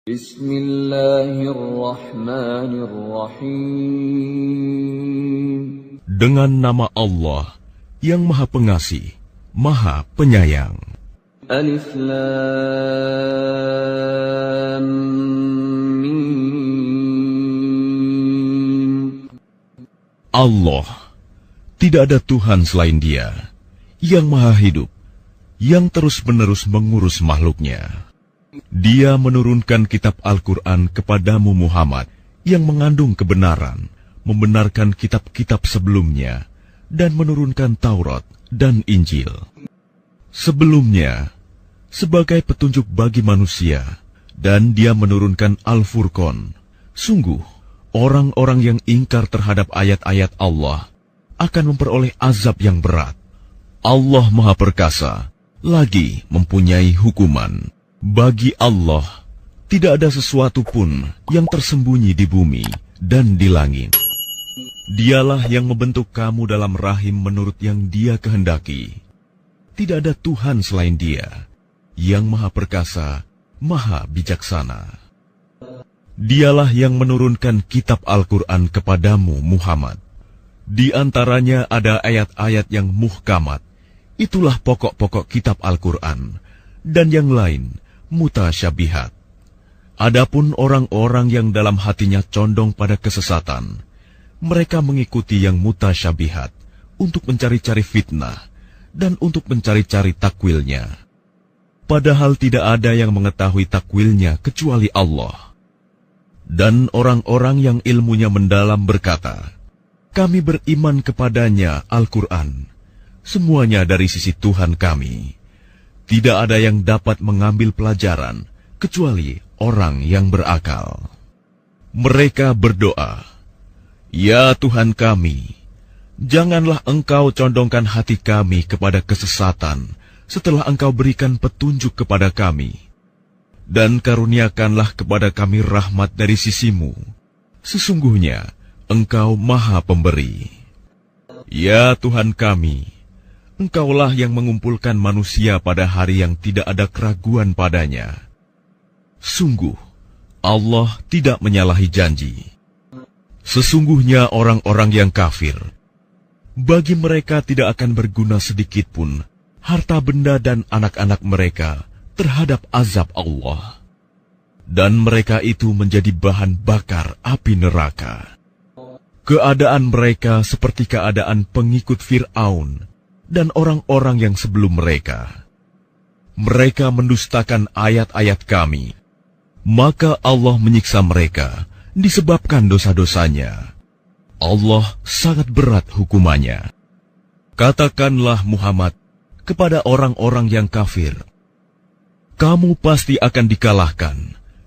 Bismillahirrahmanirrahim. Dengan nama Allah yang Maha Pengasih, Maha Penyayang. Alif Lam Mim. Allah, tidak ada Tuhan selain Dia, yang Maha Hidup, yang terus-menerus mengurus makhluknya. Dia menurunkan kitab Al-Quran kepadamu Muhammad yang mengandung kebenaran, membenarkan kitab-kitab sebelumnya, dan menurunkan Taurat dan Injil. Sebelumnya, sebagai petunjuk bagi manusia, dan Dia menurunkan Al-Furqan. Sungguh, orang-orang yang ingkar terhadap ayat-ayat Allah akan memperoleh azab yang berat. Allah Maha Perkasa, lagi mempunyai hukuman. Bagi Allah, tidak ada sesuatu pun yang tersembunyi di bumi dan di langit. Dialah yang membentuk kamu dalam rahim menurut yang Dia kehendaki. Tidak ada Tuhan selain Dia, yang Maha Perkasa, Maha Bijaksana. Dialah yang menurunkan kitab Al-Quran kepadamu Muhammad. Di antaranya ada ayat-ayat yang muhkamat, itulah pokok-pokok kitab Al-Quran, dan yang lain mutasyabihat. Adapun orang-orang yang dalam hatinya condong pada kesesatan, mereka mengikuti yang mutasyabihat untuk mencari-cari fitnah dan untuk mencari-cari takwilnya. Padahal tidak ada yang mengetahui takwilnya kecuali Allah. Dan orang-orang yang ilmunya mendalam berkata, kami beriman kepadanya Al-Quran, semuanya dari sisi Tuhan kami. Tidak ada yang dapat mengambil pelajaran kecuali orang yang berakal. Mereka berdoa, ya Tuhan kami, janganlah Engkau condongkan hati kami kepada kesesatan setelah Engkau berikan petunjuk kepada kami. Dan karuniakanlah kepada kami rahmat dari sisimu. Sesungguhnya Engkau Maha Pemberi. Ya Tuhan kami, Engkaulah yang mengumpulkan manusia pada hari yang tidak ada keraguan padanya. Sungguh, Allah tidak menyalahi janji. Sesungguhnya orang-orang yang kafir, bagi mereka tidak akan berguna sedikitpun harta benda dan anak-anak mereka terhadap azab Allah. Dan mereka itu menjadi bahan bakar api neraka. Keadaan mereka seperti keadaan pengikut Fir'aun dan orang-orang yang sebelum mereka. Mereka mendustakan ayat-ayat kami, maka Allah menyiksa mereka disebabkan dosa-dosanya. Allah sangat berat hukumannya. Katakanlah Muhammad kepada orang-orang yang kafir, kamu pasti akan dikalahkan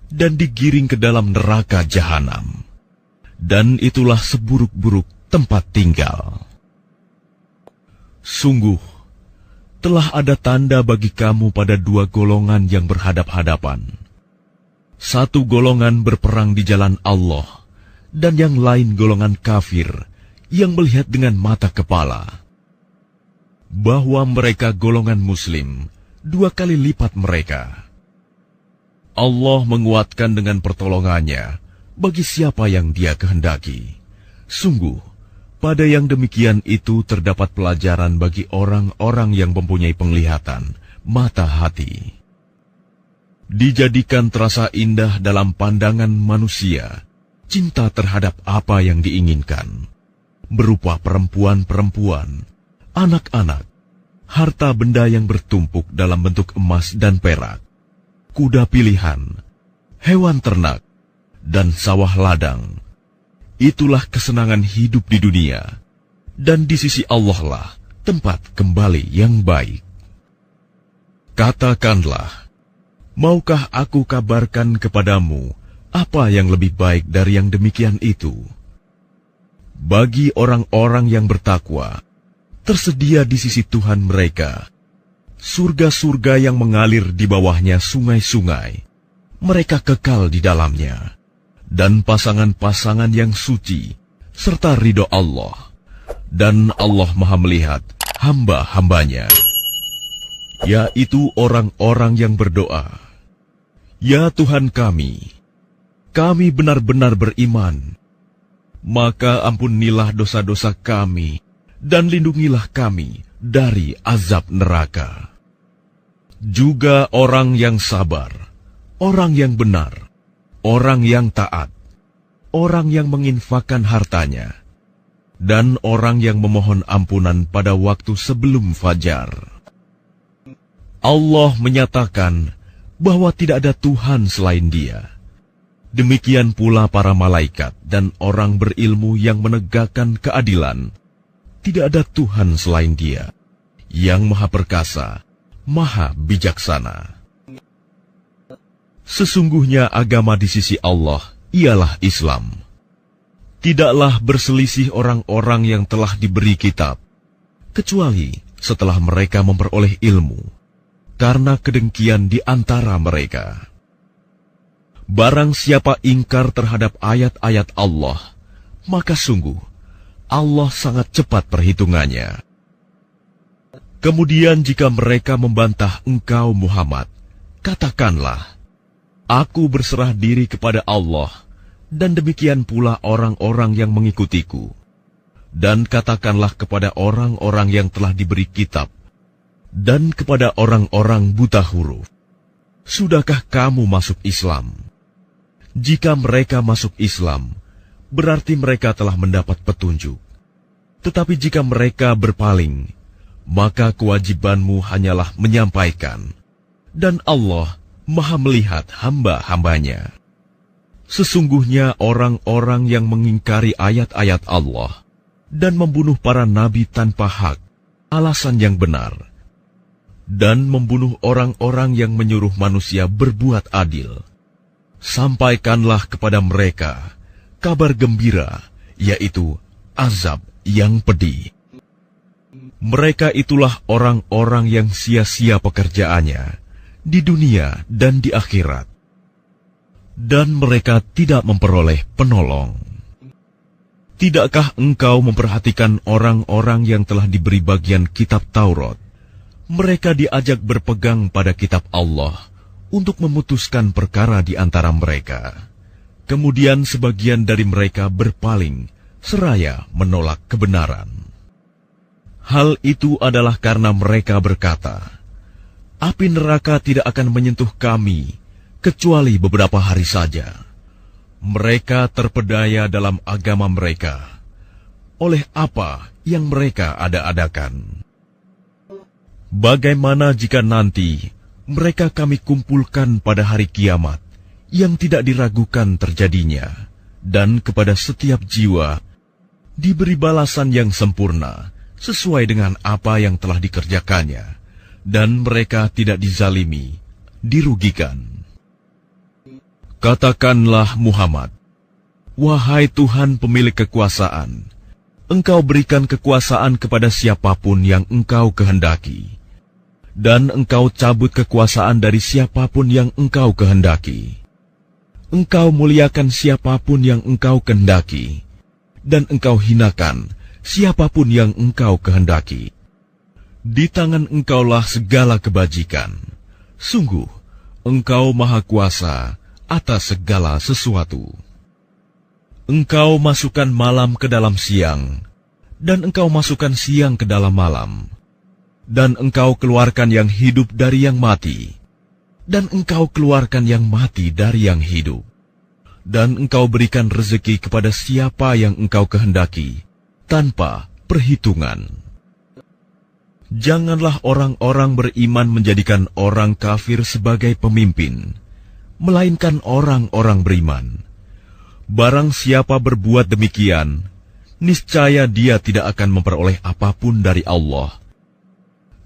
dan digiring ke dalam neraka jahanam. Dan itulah seburuk-buruk tempat tinggal. Sungguh, telah ada tanda bagi kamu pada dua golongan yang berhadap-hadapan. Satu golongan berperang di jalan Allah, dan yang lain golongan kafir yang melihat dengan mata kepala. Bahwa mereka golongan muslim, dua kali lipat mereka. Allah menguatkan dengan pertolongannya bagi siapa yang Dia kehendaki. Sungguh, pada yang demikian itu terdapat pelajaran bagi orang-orang yang mempunyai penglihatan, mata hati. Dijadikan terasa indah dalam pandangan manusia, cinta terhadap apa yang diinginkan, berupa perempuan-perempuan, anak-anak, harta benda yang bertumpuk dalam bentuk emas dan perak, kuda pilihan, hewan ternak, dan sawah ladang. Itulah kesenangan hidup di dunia, dan di sisi Allah lah tempat kembali yang baik. Katakanlah, maukah aku kabarkan kepadamu apa yang lebih baik dari yang demikian itu? Bagi orang-orang yang bertakwa, tersedia di sisi Tuhan mereka surga-surga yang mengalir di bawahnya sungai-sungai. Mereka kekal di dalamnya. Dan pasangan-pasangan yang suci, serta ridho Allah. Dan Allah Maha melihat hamba-hambanya, yaitu orang-orang yang berdoa, Ya Tuhan kami benar-benar beriman. Maka ampunilah dosa-dosa kami dan lindungilah kami dari azab neraka. Juga orang yang sabar, orang yang benar, orang yang taat, orang yang menginfakkan hartanya, dan orang yang memohon ampunan pada waktu sebelum fajar. Allah menyatakan bahwa tidak ada Tuhan selain Dia. Demikian pula para malaikat dan orang berilmu yang menegakkan keadilan. Tidak ada Tuhan selain Dia, yang Maha Perkasa, Maha Bijaksana. Sesungguhnya agama di sisi Allah ialah Islam. Tidaklah berselisih orang-orang yang telah diberi kitab, kecuali setelah mereka memperoleh ilmu, karena kedengkian di antara mereka. Barang siapa ingkar terhadap ayat-ayat Allah, maka sungguh Allah sangat cepat perhitungannya. Kemudian jika mereka membantah engkau Muhammad, katakanlah, Aku berserah diri kepada Allah, dan demikian pula orang-orang yang mengikutiku. Dan katakanlah kepada orang-orang yang telah diberi kitab, dan kepada orang-orang buta huruf, sudahkah kamu masuk Islam? Jika mereka masuk Islam, berarti mereka telah mendapat petunjuk. Tetapi jika mereka berpaling, maka kewajibanmu hanyalah menyampaikan, dan Allah Maha melihat hamba-hambanya. Sesungguhnya orang-orang yang mengingkari ayat-ayat Allah dan membunuh para nabi tanpa hak, alasan yang benar, dan membunuh orang-orang yang menyuruh manusia berbuat adil, sampaikanlah kepada mereka kabar gembira, yaitu azab yang pedih. Mereka itulah orang-orang yang sia-sia pekerjaannya di dunia dan di akhirat, dan mereka tidak memperoleh penolong. Tidakkah engkau memperhatikan orang-orang yang telah diberi bagian kitab Taurat? Mereka diajak berpegang pada kitab Allah untuk memutuskan perkara di antara mereka. Kemudian sebagian dari mereka berpaling, seraya menolak kebenaran. Hal itu adalah karena mereka berkata, api neraka tidak akan menyentuh kami, kecuali beberapa hari saja. Mereka terpedaya dalam agama mereka, oleh apa yang mereka ada-adakan. Bagaimana jika nanti mereka kami kumpulkan pada hari kiamat, yang tidak diragukan terjadinya, dan kepada setiap jiwa diberi balasan yang sempurna, sesuai dengan apa yang telah dikerjakannya, dan mereka tidak dizalimi, dirugikan. Katakanlah Muhammad, wahai Tuhan pemilik kekuasaan, Engkau berikan kekuasaan kepada siapapun yang Engkau kehendaki, dan Engkau cabut kekuasaan dari siapapun yang Engkau kehendaki. Engkau muliakan siapapun yang Engkau kehendaki, dan Engkau hinakan siapapun yang Engkau kehendaki. Di tangan Engkaulah segala kebajikan. Sungguh, Engkau Maha Kuasa atas segala sesuatu. Engkau masukkan malam ke dalam siang, dan Engkau masukkan siang ke dalam malam, dan Engkau keluarkan yang hidup dari yang mati, dan Engkau keluarkan yang mati dari yang hidup, dan Engkau berikan rezeki kepada siapa yang Engkau kehendaki, tanpa perhitungan. Janganlah orang-orang beriman menjadikan orang kafir sebagai pemimpin, melainkan orang-orang beriman. Barang siapa berbuat demikian, niscaya dia tidak akan memperoleh apapun dari Allah,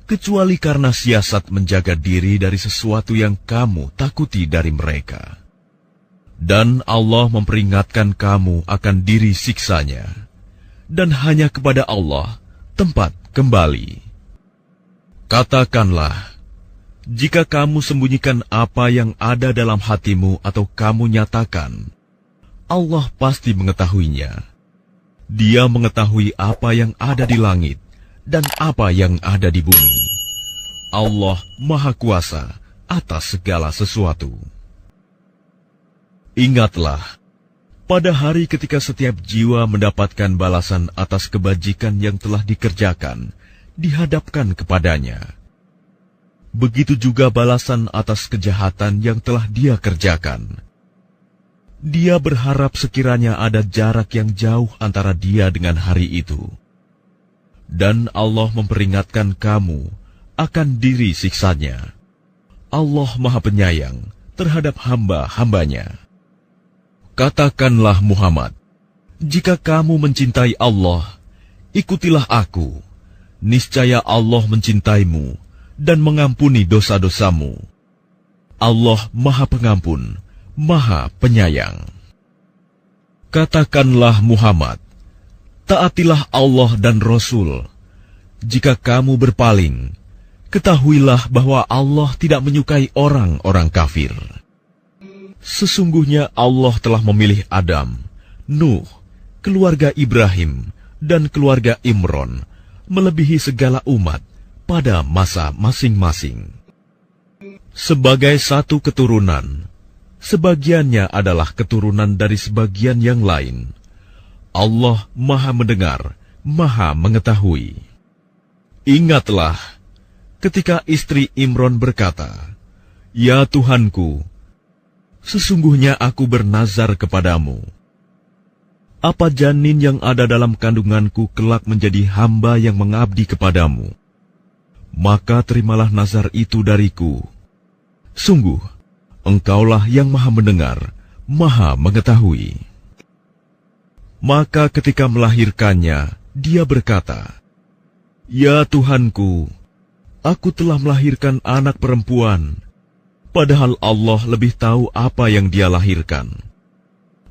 kecuali karena siasat menjaga diri dari sesuatu yang kamu takuti dari mereka. Dan Allah memperingatkan kamu akan diri siksanya, dan hanya kepada Allah tempat kembali. Katakanlah, jika kamu sembunyikan apa yang ada dalam hatimu atau kamu nyatakan, Allah pasti mengetahuinya. Dia mengetahui apa yang ada di langit dan apa yang ada di bumi. Allah Maha Kuasa atas segala sesuatu. Ingatlah, pada hari ketika setiap jiwa mendapatkan balasan atas kebajikan yang telah dikerjakan, dihadapkan kepadanya. Begitu juga balasan atas kejahatan yang telah dia kerjakan. Dia berharap sekiranya ada jarak yang jauh antara dia dengan hari itu. Dan Allah memperingatkan kamu akan diri siksanya. Allah Maha Penyayang terhadap hamba-hambanya. Katakanlah Muhammad, jika kamu mencintai Allah, ikutilah aku. Niscaya Allah mencintaimu dan mengampuni dosa-dosamu. Allah Maha Pengampun, Maha Penyayang. Katakanlah Muhammad, taatilah Allah dan Rasul. Jika kamu berpaling, ketahuilah bahwa Allah tidak menyukai orang-orang kafir. Sesungguhnya Allah telah memilih Adam, Nuh, keluarga Ibrahim, dan keluarga Imron melebihi segala umat pada masa masing-masing. Sebagai satu keturunan, sebagiannya adalah keturunan dari sebagian yang lain. Allah Maha Mendengar, Maha Mengetahui. Ingatlah ketika istri Imron berkata, "Ya Tuhanku, sesungguhnya aku bernazar kepadamu. Apa janin yang ada dalam kandunganku kelak menjadi hamba yang mengabdi kepadamu? Maka terimalah nazar itu dariku. Sungguh, Engkaulah yang Maha Mendengar, Maha Mengetahui." Maka ketika melahirkannya, dia berkata, "Ya Tuhanku, aku telah melahirkan anak perempuan. Padahal Allah lebih tahu apa yang dia lahirkan.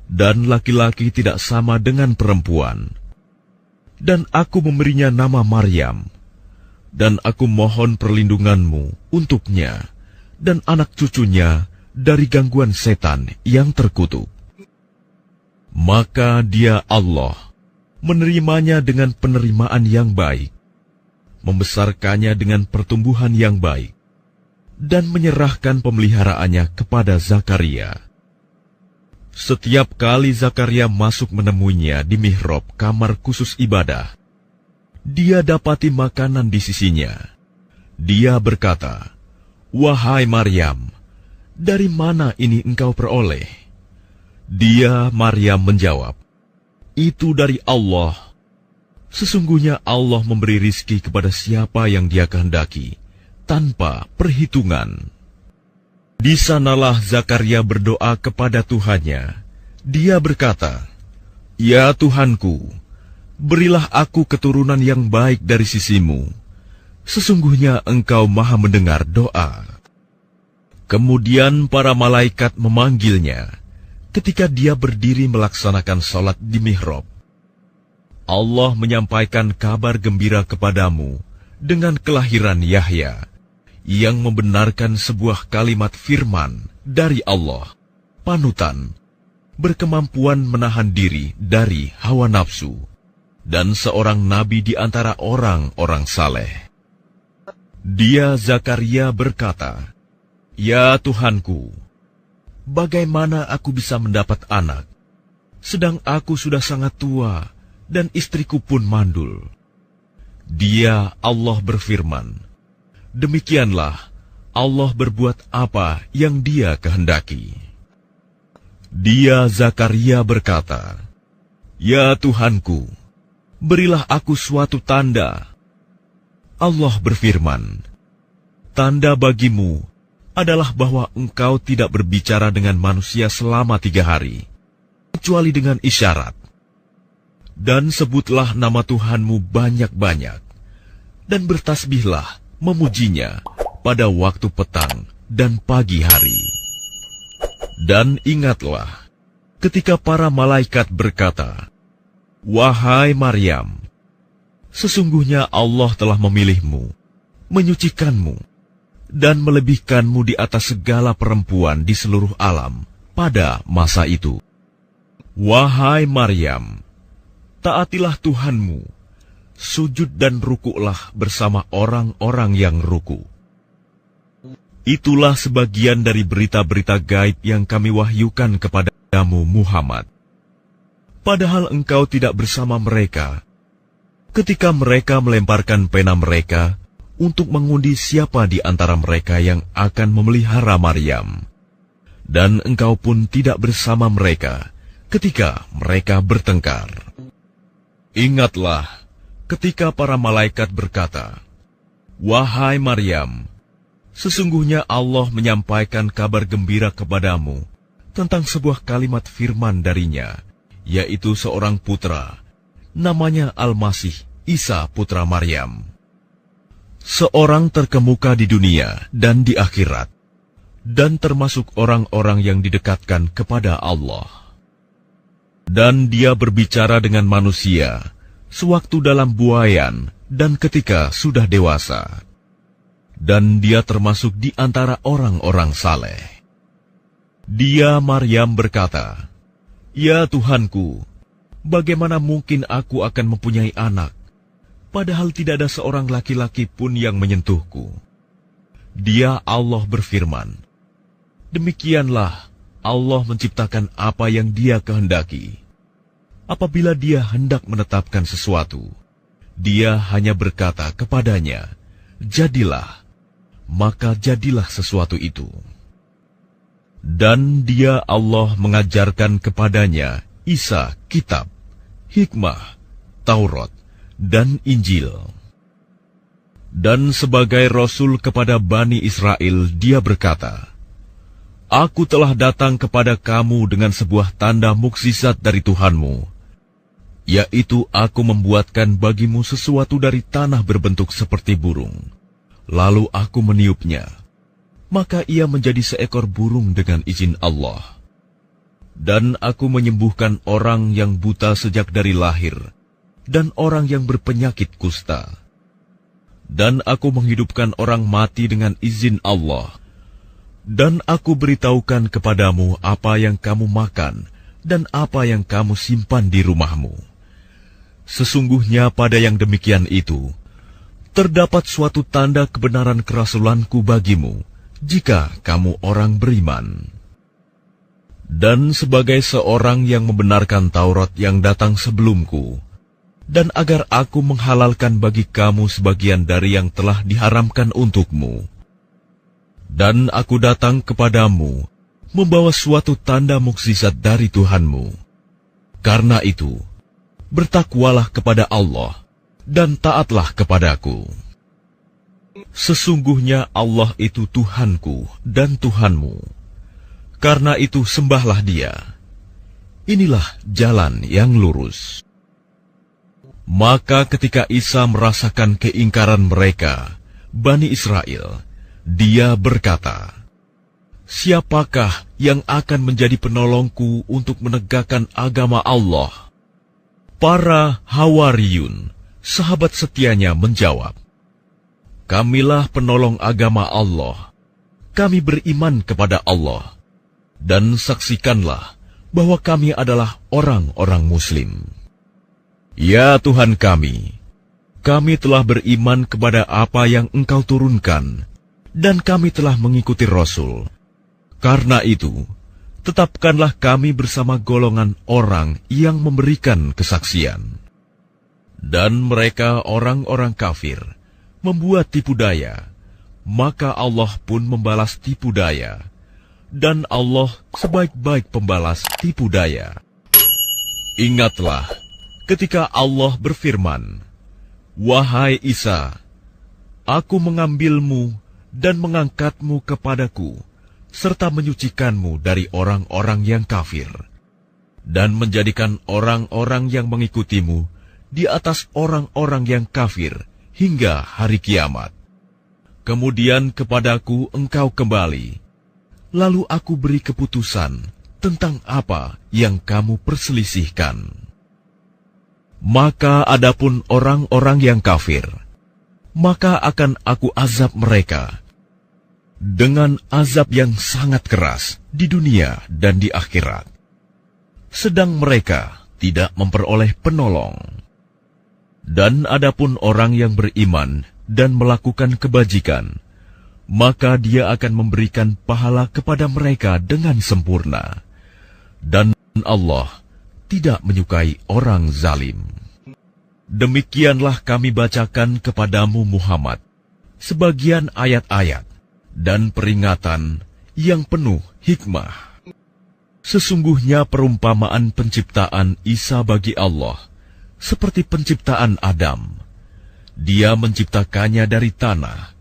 Dan laki-laki tidak sama dengan perempuan. Dan aku memberinya nama Maryam. Dan aku mohon perlindunganmu untuknya dan anak cucunya dari gangguan setan yang terkutuk." Maka dia Allah menerimanya dengan penerimaan yang baik, membesarkannya dengan pertumbuhan yang baik, dan menyerahkan pemeliharaannya kepada Zakaria. Setiap kali Zakaria masuk menemuinya di mihrab kamar khusus ibadah, dia dapati makanan di sisinya. Dia berkata, "Wahai Maryam, dari mana ini engkau peroleh?" Dia, Maryam, menjawab, "Itu dari Allah. Sesungguhnya Allah memberi rizki kepada siapa yang dia kehendaki, tanpa perhitungan." Di sanalah Zakaria berdoa kepada Tuhannya. Dia berkata, "Ya Tuhanku, berilah aku keturunan yang baik dari sisimu. Sesungguhnya Engkau Maha Mendengar doa." Kemudian para malaikat memanggilnya ketika dia berdiri melaksanakan sholat di mihrab. Allah menyampaikan kabar gembira kepadamu dengan kelahiran Yahya, yang membenarkan sebuah kalimat firman dari Allah, panutan, berkemampuan menahan diri dari hawa nafsu, dan seorang nabi di antara orang-orang saleh. Dia, Zakaria, berkata, "Ya Tuhanku, bagaimana aku bisa mendapat anak, sedang aku sudah sangat tua dan istriku pun mandul?" Dia, Allah, berfirman, "Demikianlah Allah berbuat apa yang Dia kehendaki." Dia, Zakaria, berkata, "Ya Tuhanku, berilah aku suatu tanda." Allah berfirman, "Tanda bagimu adalah bahwa engkau tidak berbicara dengan manusia selama 3 hari, kecuali dengan isyarat. Dan sebutlah nama Tuhanmu banyak-banyak, dan bertasbihlah memujinya pada waktu petang dan pagi hari. Dan ingatlah ketika para malaikat berkata, 'Wahai Maryam, sesungguhnya Allah telah memilihmu, menyucikanmu, dan melebihkanmu di atas segala perempuan di seluruh alam pada masa itu. Wahai Maryam, taatilah Tuhanmu, sujud dan rukuklah bersama orang-orang yang ruku.' Itulah sebagian dari berita-berita gaib yang kami wahyukan kepada kepadamu Muhammad. Padahal engkau tidak bersama mereka ketika mereka melemparkan pena mereka untuk mengundi siapa di antara mereka yang akan memelihara Maryam. Dan engkau pun tidak bersama mereka ketika mereka bertengkar. Ingatlah ketika para malaikat berkata, "Wahai Maryam, sesungguhnya Allah menyampaikan kabar gembira kepadamu tentang sebuah kalimat firman darinya, yaitu seorang putra, namanya Al-Masih Isa putra Maryam. Seorang terkemuka di dunia dan di akhirat, dan termasuk orang-orang yang didekatkan kepada Allah. Dan dia berbicara dengan manusia sewaktu dalam buayan dan ketika sudah dewasa. Dan dia termasuk di antara orang-orang saleh. Dia Maryam berkata, 'Ya Tuhanku, bagaimana mungkin aku akan mempunyai anak, padahal tidak ada seorang laki-laki pun yang menyentuhku?' Dia Allah berfirman, 'Demikianlah Allah menciptakan apa yang Dia kehendaki. Apabila Dia hendak menetapkan sesuatu, Dia hanya berkata kepadanya, jadilah, maka jadilah sesuatu itu.' Dan Dia Allah mengajarkan kepadanya Isa kitab, hikmah, Taurat, dan Injil. Dan sebagai Rasul kepada Bani Israel, Dia berkata, 'Aku telah datang kepada kamu dengan sebuah tanda mukjizat dari Tuhanmu, yaitu aku membuatkan bagimu sesuatu dari tanah berbentuk seperti burung. Lalu aku meniupnya, maka ia menjadi seekor burung dengan izin Allah. Dan aku menyembuhkan orang yang buta sejak dari lahir, dan orang yang berpenyakit kusta. Dan aku menghidupkan orang mati dengan izin Allah. Dan aku beritahukan kepadamu apa yang kamu makan dan apa yang kamu simpan di rumahmu. Sesungguhnya pada yang demikian itu, terdapat suatu tanda kebenaran kerasulanku bagimu, jika kamu orang beriman. Dan sebagai seorang yang membenarkan Taurat yang datang sebelumku, dan agar aku menghalalkan bagi kamu sebagian dari yang telah diharamkan untukmu. Dan aku datang kepadamu, membawa suatu tanda mukjizat dari Tuhanmu. Karena itu, bertakwalah kepada Allah, dan taatlah kepadaku. Sesungguhnya Allah itu Tuhanku dan Tuhanmu. Karena itu sembahlah Dia. Inilah jalan yang lurus.' Maka ketika Isa merasakan keingkaran mereka, Bani Israel, dia berkata, 'Siapakah yang akan menjadi penolongku untuk menegakkan agama Allah?' Para Hawariyun, sahabat setianya, menjawab, 'Kamilah penolong agama Allah. Kami beriman kepada Allah, dan saksikanlah bahwa kami adalah orang-orang Muslim.' Ya Tuhan kami telah beriman kepada apa yang Engkau turunkan, dan kami telah mengikuti Rasul. Karena itu, tetapkanlah kami bersama golongan orang yang memberikan kesaksian.' Dan mereka orang-orang kafir membuat tipu daya, maka Allah pun membalas tipu daya, dan Allah sebaik-baik pembalas tipu daya. Ingatlah ketika Allah berfirman, 'Wahai Isa, Aku mengambilmu dan mengangkatmu kepadaku, serta menyucikanmu dari orang-orang yang kafir, dan menjadikan orang-orang yang mengikutimu di atas orang-orang yang kafir hingga hari kiamat. Kemudian kepadaku engkau kembali, lalu aku beri keputusan tentang apa yang kamu perselisihkan. Maka adapun orang-orang yang kafir, maka akan aku azab mereka dengan azab yang sangat keras di dunia dan di akhirat, sedang mereka tidak memperoleh penolong. Dan adapun orang yang beriman dan melakukan kebajikan, maka Dia akan memberikan pahala kepada mereka dengan sempurna, dan Allah tidak menyukai orang zalim. Demikianlah kami bacakan kepadamu Muhammad sebagian ayat-ayat dan peringatan yang penuh hikmah. Sesungguhnya perumpamaan penciptaan Isa bagi Allah seperti penciptaan Adam. Dia menciptakannya dari tanah,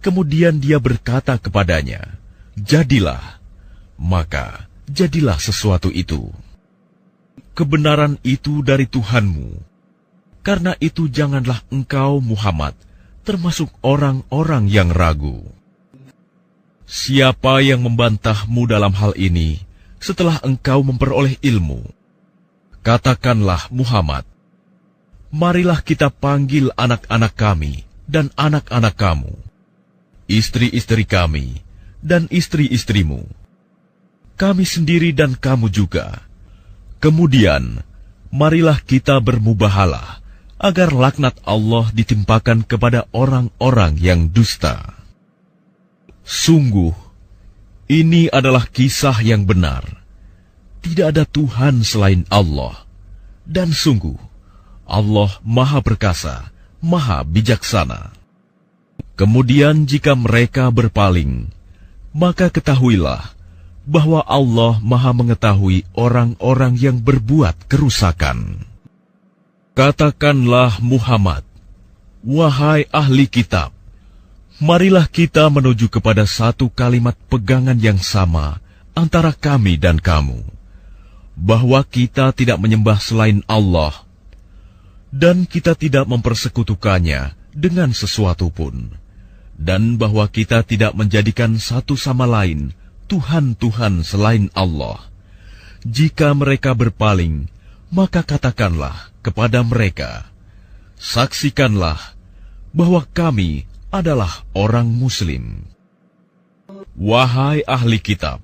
kemudian dia berkata kepadanya, "Jadilah," maka jadilah sesuatu itu. Kebenaran itu dari Tuhanmu. Karena itu janganlah engkau Muhammad termasuk orang-orang yang ragu. Siapa yang membantahmu dalam hal ini setelah engkau memperoleh ilmu? Katakanlah Muhammad, marilah kita panggil anak-anak kami dan anak-anak kamu, istri-istri kami dan istri-istrimu, kami sendiri dan kamu juga. Kemudian, marilah kita bermubahalah agar laknat Allah ditimpakan kepada orang-orang yang dusta. Sungguh, ini adalah kisah yang benar. Tidak ada Tuhan selain Allah. Dan sungguh, Allah Maha Perkasa, Maha Bijaksana. Kemudian jika mereka berpaling, maka ketahuilah bahwa Allah Maha mengetahui orang-orang yang berbuat kerusakan. Katakanlah Muhammad, wahai ahli kitab, marilah kita menuju kepada satu kalimat pegangan yang sama antara kami dan kamu, bahwa kita tidak menyembah selain Allah, dan kita tidak mempersekutukannya dengan sesuatu pun, dan bahwa kita tidak menjadikan satu sama lain Tuhan-Tuhan selain Allah. Jika mereka berpaling, maka katakanlah kepada mereka, saksikanlah bahwa kami adalah orang Muslim. Wahai ahli kitab,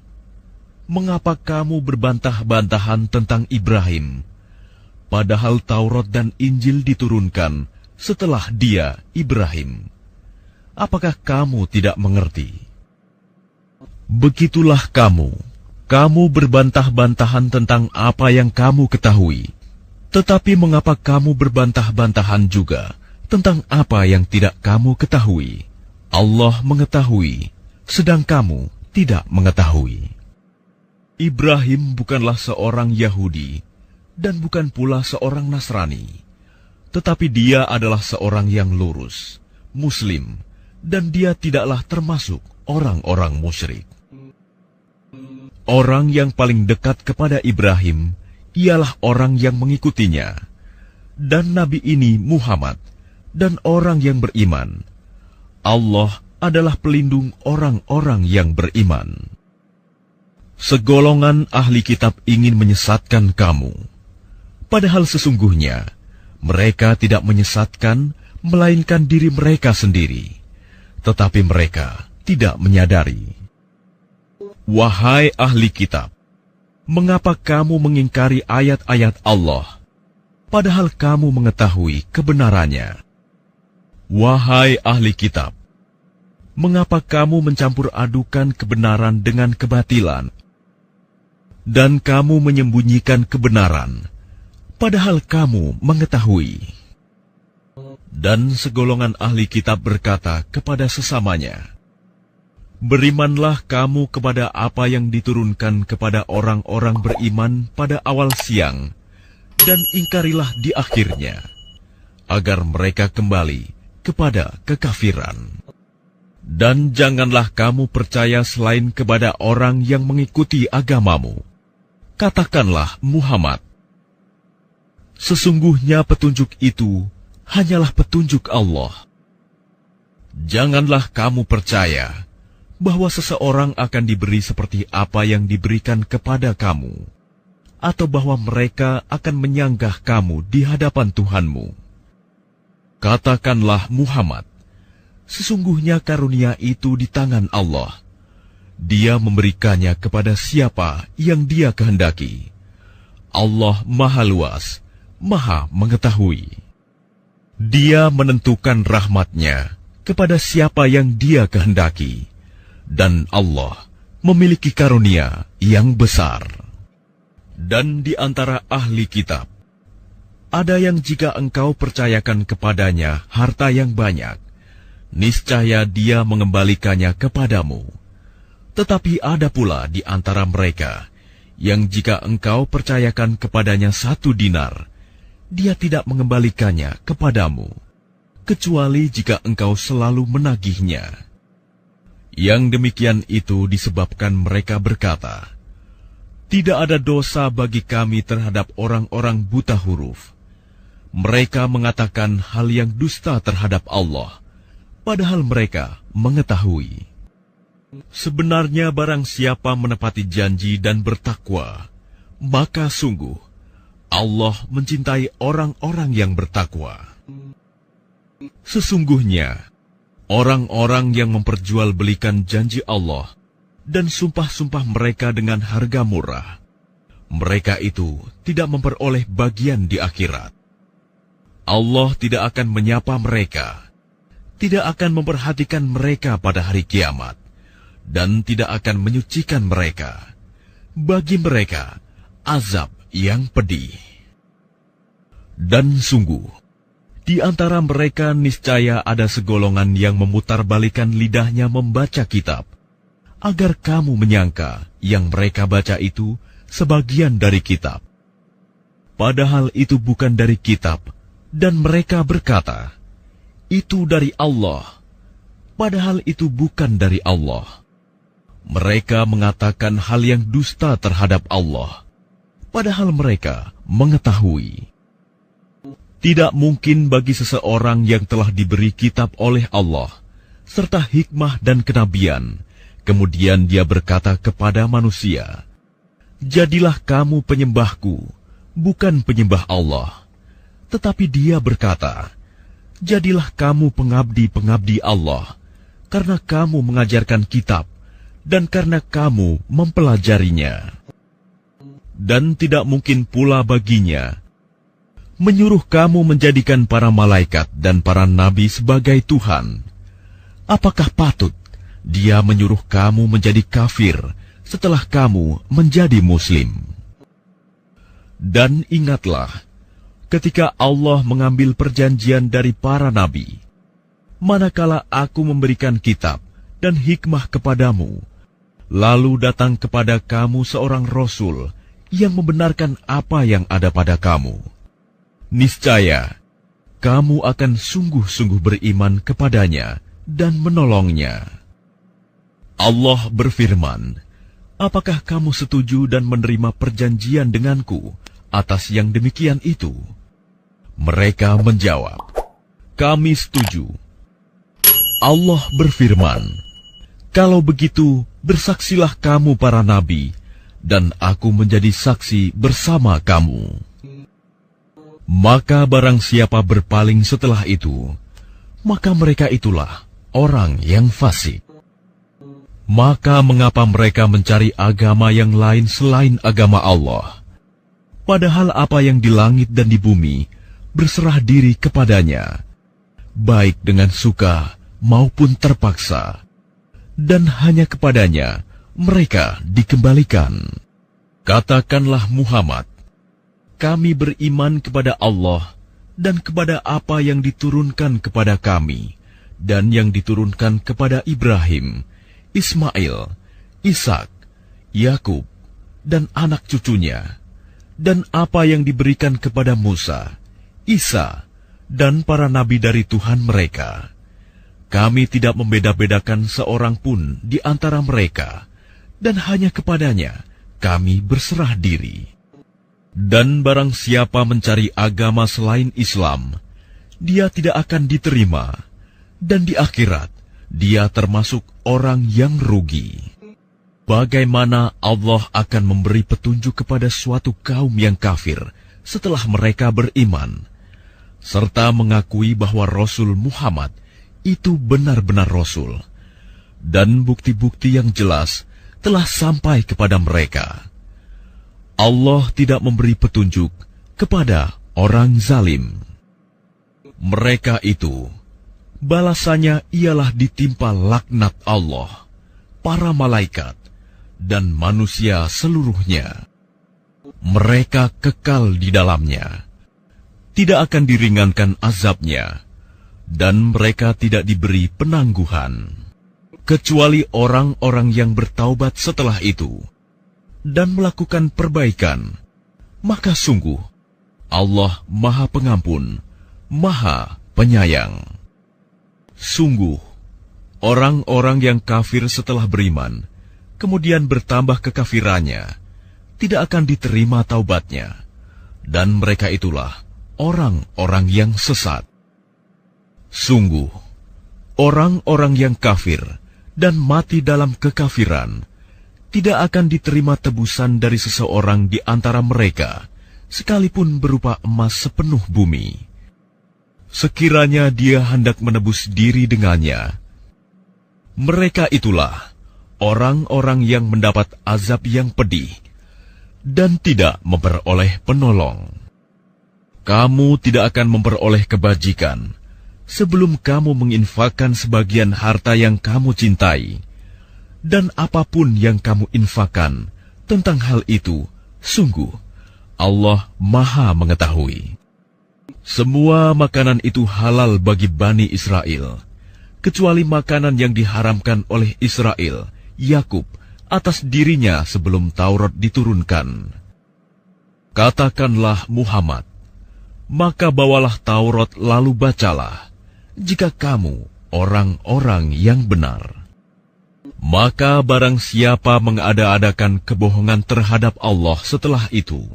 mengapa kamu berbantah-bantahan tentang Ibrahim, padahal Taurat dan Injil diturunkan setelah dia, Ibrahim? Apakah kamu tidak mengerti? Begitulah kamu berbantah-bantahan tentang apa yang kamu ketahui. Tetapi mengapa kamu berbantah-bantahan juga tentang apa yang tidak kamu ketahui? Allah mengetahui, sedang kamu tidak mengetahui. Ibrahim bukanlah seorang Yahudi dan bukan pula seorang Nasrani, tetapi dia adalah seorang yang lurus, Muslim, dan dia tidaklah termasuk orang-orang musyrik. Orang yang paling dekat kepada Ibrahim ialah orang yang mengikutinya, dan Nabi ini Muhammad, dan orang yang beriman. Allah adalah pelindung orang-orang yang beriman. Segolongan ahli kitab ingin menyesatkan kamu, padahal sesungguhnya mereka tidak menyesatkan, melainkan diri mereka sendiri, tetapi mereka tidak menyadari. Wahai ahli kitab, mengapa kamu mengingkari ayat-ayat Allah, padahal kamu mengetahui kebenarannya? Wahai ahli kitab, mengapa kamu mencampur adukan kebenaran dengan kebatilan, dan kamu menyembunyikan kebenaran, padahal kamu mengetahui? Dan segolongan ahli kitab berkata kepada sesamanya, berimanlah kamu kepada apa yang diturunkan kepada orang-orang beriman pada awal siang, dan ingkarilah di akhirnya, agar mereka kembali kepada kekafiran. Dan janganlah kamu percaya selain kepada orang yang mengikuti agamamu. Katakanlah Muhammad, sesungguhnya petunjuk itu hanyalah petunjuk Allah. Janganlah kamu percaya bahwa seseorang akan diberi seperti apa yang diberikan kepada kamu, atau bahwa mereka akan menyanggah kamu di hadapan Tuhanmu. Katakanlah Muhammad, sesungguhnya karunia itu di tangan Allah. Dia memberikannya kepada siapa yang Dia kehendaki. Allah Maha Luas, Maha Mengetahui. Dia menentukan rahmat-Nya kepada siapa yang Dia kehendaki. Dan Allah memiliki karunia yang besar. Dan di antara ahli kitab, ada yang jika engkau percayakan kepadanya harta yang banyak, niscaya dia mengembalikannya kepadamu. Tetapi ada pula di antara mereka yang jika engkau percayakan kepadanya 1 dinar, dia tidak mengembalikannya kepadamu, kecuali jika engkau selalu menagihnya. Yang demikian itu disebabkan mereka berkata, tidak ada dosa bagi kami terhadap orang-orang buta huruf. Mereka mengatakan hal yang dusta terhadap Allah, padahal mereka mengetahui. Sebenarnya barang siapa menepati janji dan bertakwa, maka sungguh Allah mencintai orang-orang yang bertakwa. Sesungguhnya orang-orang yang memperjualbelikan janji Allah dan sumpah-sumpah mereka dengan harga murah, mereka itu tidak memperoleh bagian di akhirat. Allah tidak akan menyapa mereka, tidak akan memperhatikan mereka pada hari kiamat, dan tidak akan menyucikan mereka. Bagi mereka azab yang pedih. Dan sungguh, di antara mereka niscaya ada segolongan yang memutarbalikkan lidahnya membaca kitab, agar kamu menyangka yang mereka baca itu sebagian dari kitab. Padahal itu bukan dari kitab, dan mereka berkata, itu dari Allah. Padahal itu bukan dari Allah. Mereka mengatakan hal yang dusta terhadap Allah, padahal mereka mengetahui. Tidak mungkin bagi seseorang yang telah diberi kitab oleh Allah, serta hikmah dan kenabian, kemudian dia berkata kepada manusia, jadilah kamu penyembahku, bukan penyembah Allah. Tetapi dia berkata, jadilah kamu pengabdi-pengabdi Allah, karena kamu mengajarkan kitab, dan karena kamu mempelajarinya. Dan tidak mungkin pula baginya menyuruh kamu menjadikan para malaikat dan para nabi sebagai Tuhan. Apakah patut dia menyuruh kamu menjadi kafir setelah kamu menjadi muslim? Dan ingatlah, ketika Allah mengambil perjanjian dari para nabi, manakala aku memberikan kitab dan hikmah kepadamu, lalu datang kepada kamu seorang rasul yang membenarkan apa yang ada pada kamu, niscaya kamu akan sungguh-sungguh beriman kepadanya dan menolongnya. Allah berfirman, apakah kamu setuju dan menerima perjanjian denganku atas yang demikian itu? Mereka menjawab, kami setuju. Allah berfirman, kalau begitu bersaksilah kamu para nabi, dan aku menjadi saksi bersama kamu. Maka barang siapa berpaling setelah itu, maka mereka itulah orang yang fasik. Maka mengapa mereka mencari agama yang lain selain agama Allah? Padahal apa yang di langit dan di bumi berserah diri kepadanya, baik dengan suka maupun terpaksa, dan hanya kepadanya mereka dikembalikan. Katakanlah Muhammad, kami beriman kepada Allah dan kepada apa yang diturunkan kepada kami dan yang diturunkan kepada Ibrahim, Ismail, Ishak, Yakub, dan anak cucunya, dan apa yang diberikan kepada Musa, Isa, dan para nabi dari Tuhan mereka. Kami tidak membeda-bedakan seorang pun di antara mereka, dan hanya kepadanya kami berserah diri. Dan barang siapa mencari agama selain Islam, dia tidak akan diterima, dan di akhirat dia termasuk orang yang rugi. Bagaimana Allah akan memberi petunjuk kepada suatu kaum yang kafir setelah mereka beriman, serta mengakui bahwa Rasul Muhammad itu benar-benar Rasul, dan bukti-bukti yang jelas telah sampai kepada mereka. Allah tidak memberi petunjuk kepada orang zalim. Mereka itu, balasannya ialah ditimpa laknat Allah, para malaikat, dan manusia seluruhnya. mereka kekal di dalamnya, tidak akan diringankan azabnya, dan mereka tidak diberi penangguhan, kecuali orang-orang yang bertaubat setelah itu, dan melakukan perbaikan. Maka sungguh, Allah Maha Pengampun, Maha Penyayang. Sungguh, orang-orang yang kafir setelah beriman, kemudian bertambah kekafirannya, tidak akan diterima taubatnya, dan mereka itulah orang-orang yang sesat. Sungguh, orang-orang yang kafir dan mati dalam kekafiran, tidak akan diterima tebusan dari seseorang di antara mereka, sekalipun berupa emas sepenuh bumi. Sekiranya dia hendak menebus diri dengannya, mereka itulah orang-orang yang mendapat azab yang pedih dan tidak memperoleh penolong. Kamu tidak akan memperoleh kebajikan sebelum kamu menginfakkan sebagian harta yang kamu cintai, dan apapun yang kamu infakkan tentang hal itu, sungguh Allah Maha mengetahui. Semua makanan itu halal bagi Bani Israel, kecuali makanan yang diharamkan oleh Israel, Yakub, atas dirinya sebelum Taurat diturunkan. Katakanlah Muhammad, maka bawalah Taurat lalu bacalah, jika kamu orang-orang yang benar. Maka barang siapa mengada-adakan kebohongan terhadap Allah setelah itu,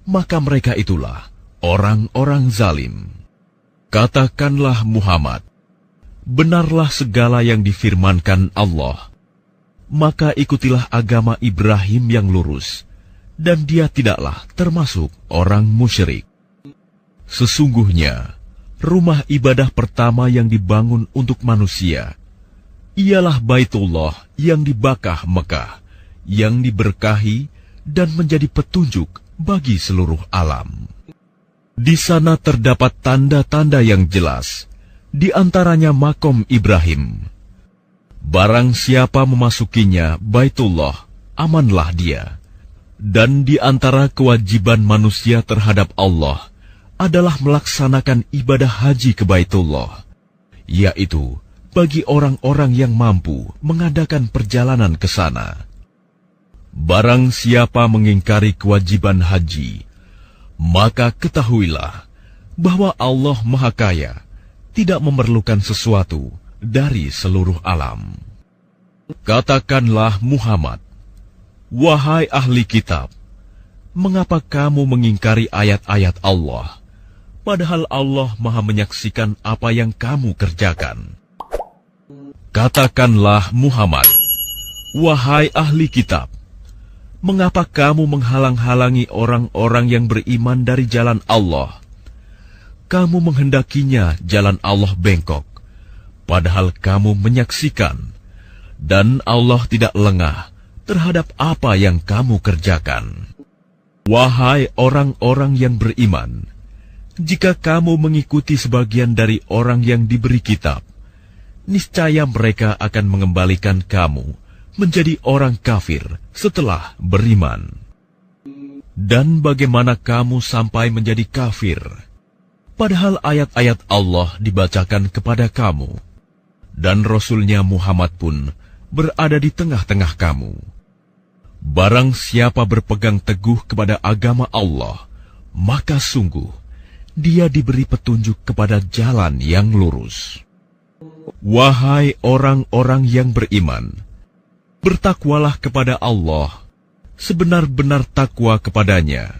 maka mereka itulah orang-orang zalim. Katakanlah Muhammad, benarlah segala yang difirmankan Allah. Maka ikutilah agama Ibrahim yang lurus, dan dia tidaklah termasuk orang musyrik. Sesungguhnya, rumah ibadah pertama yang dibangun untuk manusia ialah Baitullah yang di Bakkah Mekah, yang diberkahi dan menjadi petunjuk bagi seluruh alam. Di sana terdapat tanda-tanda yang jelas, di antaranya makom Ibrahim. Barang siapa memasukinya Baitullah, amanlah dia. Dan di antara kewajiban manusia terhadap Allah adalah melaksanakan ibadah haji ke Baitullah, yaitu bagi orang-orang yang mampu mengadakan perjalanan ke sana. Barang siapa mengingkari kewajiban haji, maka ketahuilah bahwa Allah Maha Kaya, tidak memerlukan sesuatu dari seluruh alam. Katakanlah Muhammad, wahai ahli kitab, mengapa kamu mengingkari ayat-ayat Allah, padahal Allah Maha menyaksikan apa yang kamu kerjakan? Katakanlah Muhammad, wahai ahli kitab, mengapa kamu menghalang-halangi orang-orang yang beriman dari jalan Allah? Kamu menghendakinya jalan Allah bengkok, padahal kamu menyaksikan, dan Allah tidak lengah terhadap apa yang kamu kerjakan. Wahai orang-orang yang beriman, jika kamu mengikuti sebagian dari orang yang diberi kitab, niscaya mereka akan mengembalikan kamu menjadi orang kafir setelah beriman. Dan bagaimana kamu sampai menjadi kafir, padahal ayat-ayat Allah dibacakan kepada kamu, dan Rasul-Nya Muhammad pun berada di tengah-tengah kamu. Barang siapa berpegang teguh kepada agama Allah, maka sungguh dia diberi petunjuk kepada jalan yang lurus. Wahai orang-orang yang beriman, bertakwalah kepada Allah sebenar-benar takwa kepadanya,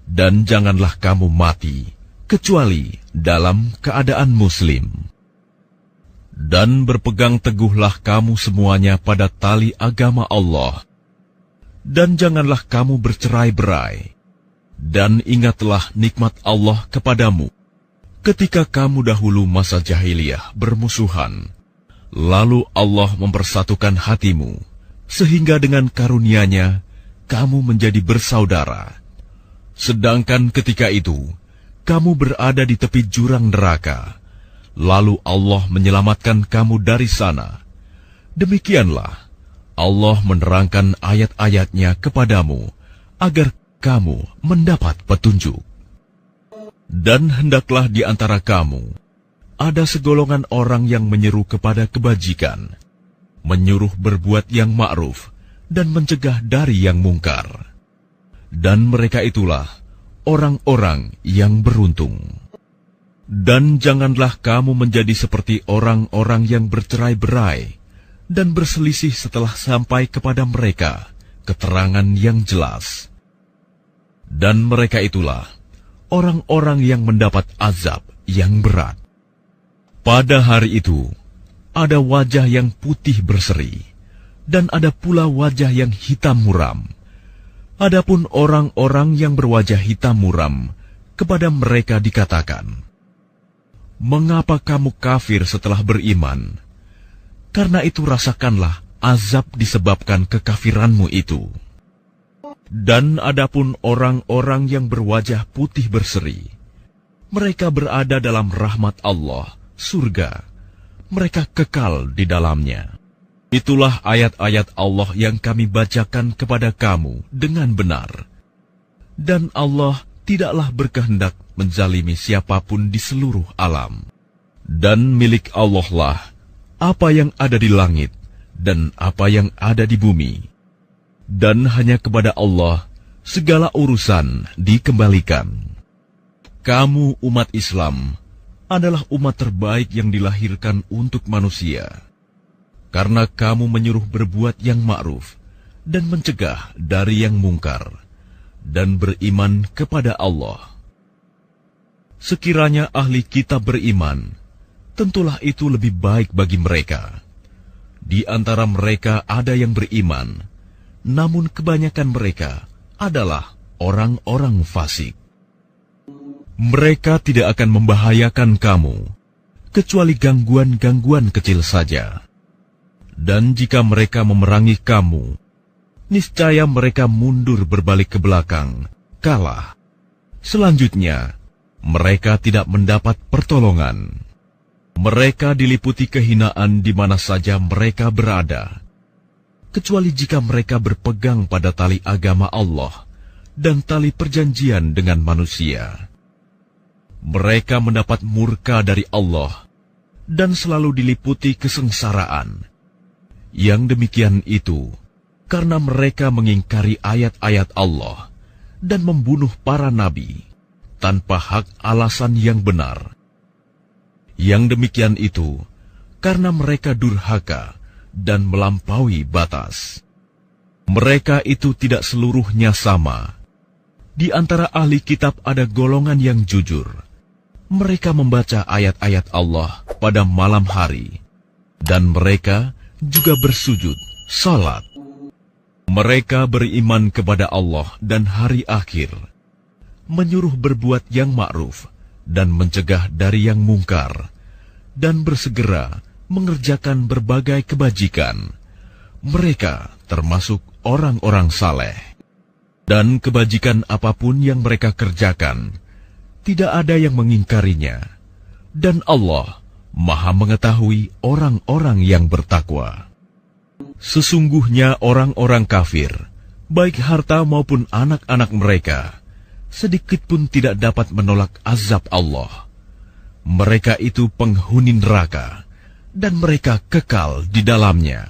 dan janganlah kamu mati kecuali dalam keadaan muslim. Dan berpegang teguhlah kamu semuanya pada tali agama Allah, dan janganlah kamu bercerai-berai, dan ingatlah nikmat Allah kepadamu ketika kamu dahulu masa jahiliyah bermusuhan, lalu Allah mempersatukan hatimu, sehingga dengan karunia-Nya kamu menjadi bersaudara. Sedangkan ketika itu kamu berada di tepi jurang neraka, lalu Allah menyelamatkan kamu dari sana. Demikianlah Allah menerangkan ayat-ayat-Nya kepadamu agar kamu mendapat petunjuk. Dan hendaklah di antara kamu ada segolongan orang yang menyeru kepada kebajikan, menyuruh berbuat yang ma'ruf, dan mencegah dari yang mungkar. Dan mereka itulah orang-orang yang beruntung. Dan janganlah kamu menjadi seperti orang-orang yang bercerai-berai dan berselisih setelah sampai kepada mereka keterangan yang jelas. Dan mereka itulah orang-orang yang mendapat azab yang berat. Pada hari itu, ada wajah yang putih berseri, dan ada pula wajah yang hitam muram. Adapun orang-orang yang berwajah hitam muram, kepada mereka dikatakan, "Mengapa kamu kafir setelah beriman? Karena itu rasakanlah azab disebabkan kekafiranmu itu." Dan adapun orang-orang yang berwajah putih berseri, mereka berada dalam rahmat Allah, surga. Mereka kekal di dalamnya. Itulah ayat-ayat Allah yang kami bacakan kepada kamu dengan benar. Dan Allah tidaklah berkehendak menzalimi siapapun di seluruh alam. Dan milik Allah lah apa yang ada di langit dan apa yang ada di bumi. Dan hanya kepada Allah segala urusan dikembalikan. Kamu umat Islam adalah umat terbaik yang dilahirkan untuk manusia, karena kamu menyuruh berbuat yang ma'ruf dan mencegah dari yang mungkar, dan beriman kepada Allah. Sekiranya ahli kitab beriman, tentulah itu lebih baik bagi mereka. Di antara mereka ada yang beriman, namun kebanyakan mereka adalah orang-orang fasik. Mereka tidak akan membahayakan kamu, kecuali gangguan-gangguan kecil saja. Dan jika mereka memerangi kamu, niscaya mereka mundur berbalik ke belakang, kalah. Selanjutnya, mereka tidak mendapat pertolongan. Mereka diliputi kehinaan di mana saja mereka berada, kecuali jika mereka berpegang pada tali agama Allah dan tali perjanjian dengan manusia. Mereka mendapat murka dari Allah dan selalu diliputi kesengsaraan. Yang demikian itu karena mereka mengingkari ayat-ayat Allah dan membunuh para nabi tanpa hak alasan yang benar. Yang demikian itu karena mereka durhaka dan melampaui batas. Mereka itu tidak seluruhnya sama. Di antara ahli kitab ada golongan yang jujur. Mereka membaca ayat-ayat Allah pada malam hari, dan mereka juga bersujud, salat. Mereka beriman kepada Allah dan hari akhir, menyuruh berbuat yang ma'ruf dan mencegah dari yang mungkar, dan bersegera mengerjakan berbagai kebajikan. Mereka termasuk orang-orang saleh. Dan kebajikan apapun yang mereka kerjakan, tidak ada yang mengingkarinya, dan Allah Maha mengetahui orang-orang yang bertakwa. Sesungguhnya orang-orang kafir, baik harta maupun anak-anak mereka, sedikit pun tidak dapat menolak azab Allah. Mereka itu penghuni neraka, dan mereka kekal di dalamnya.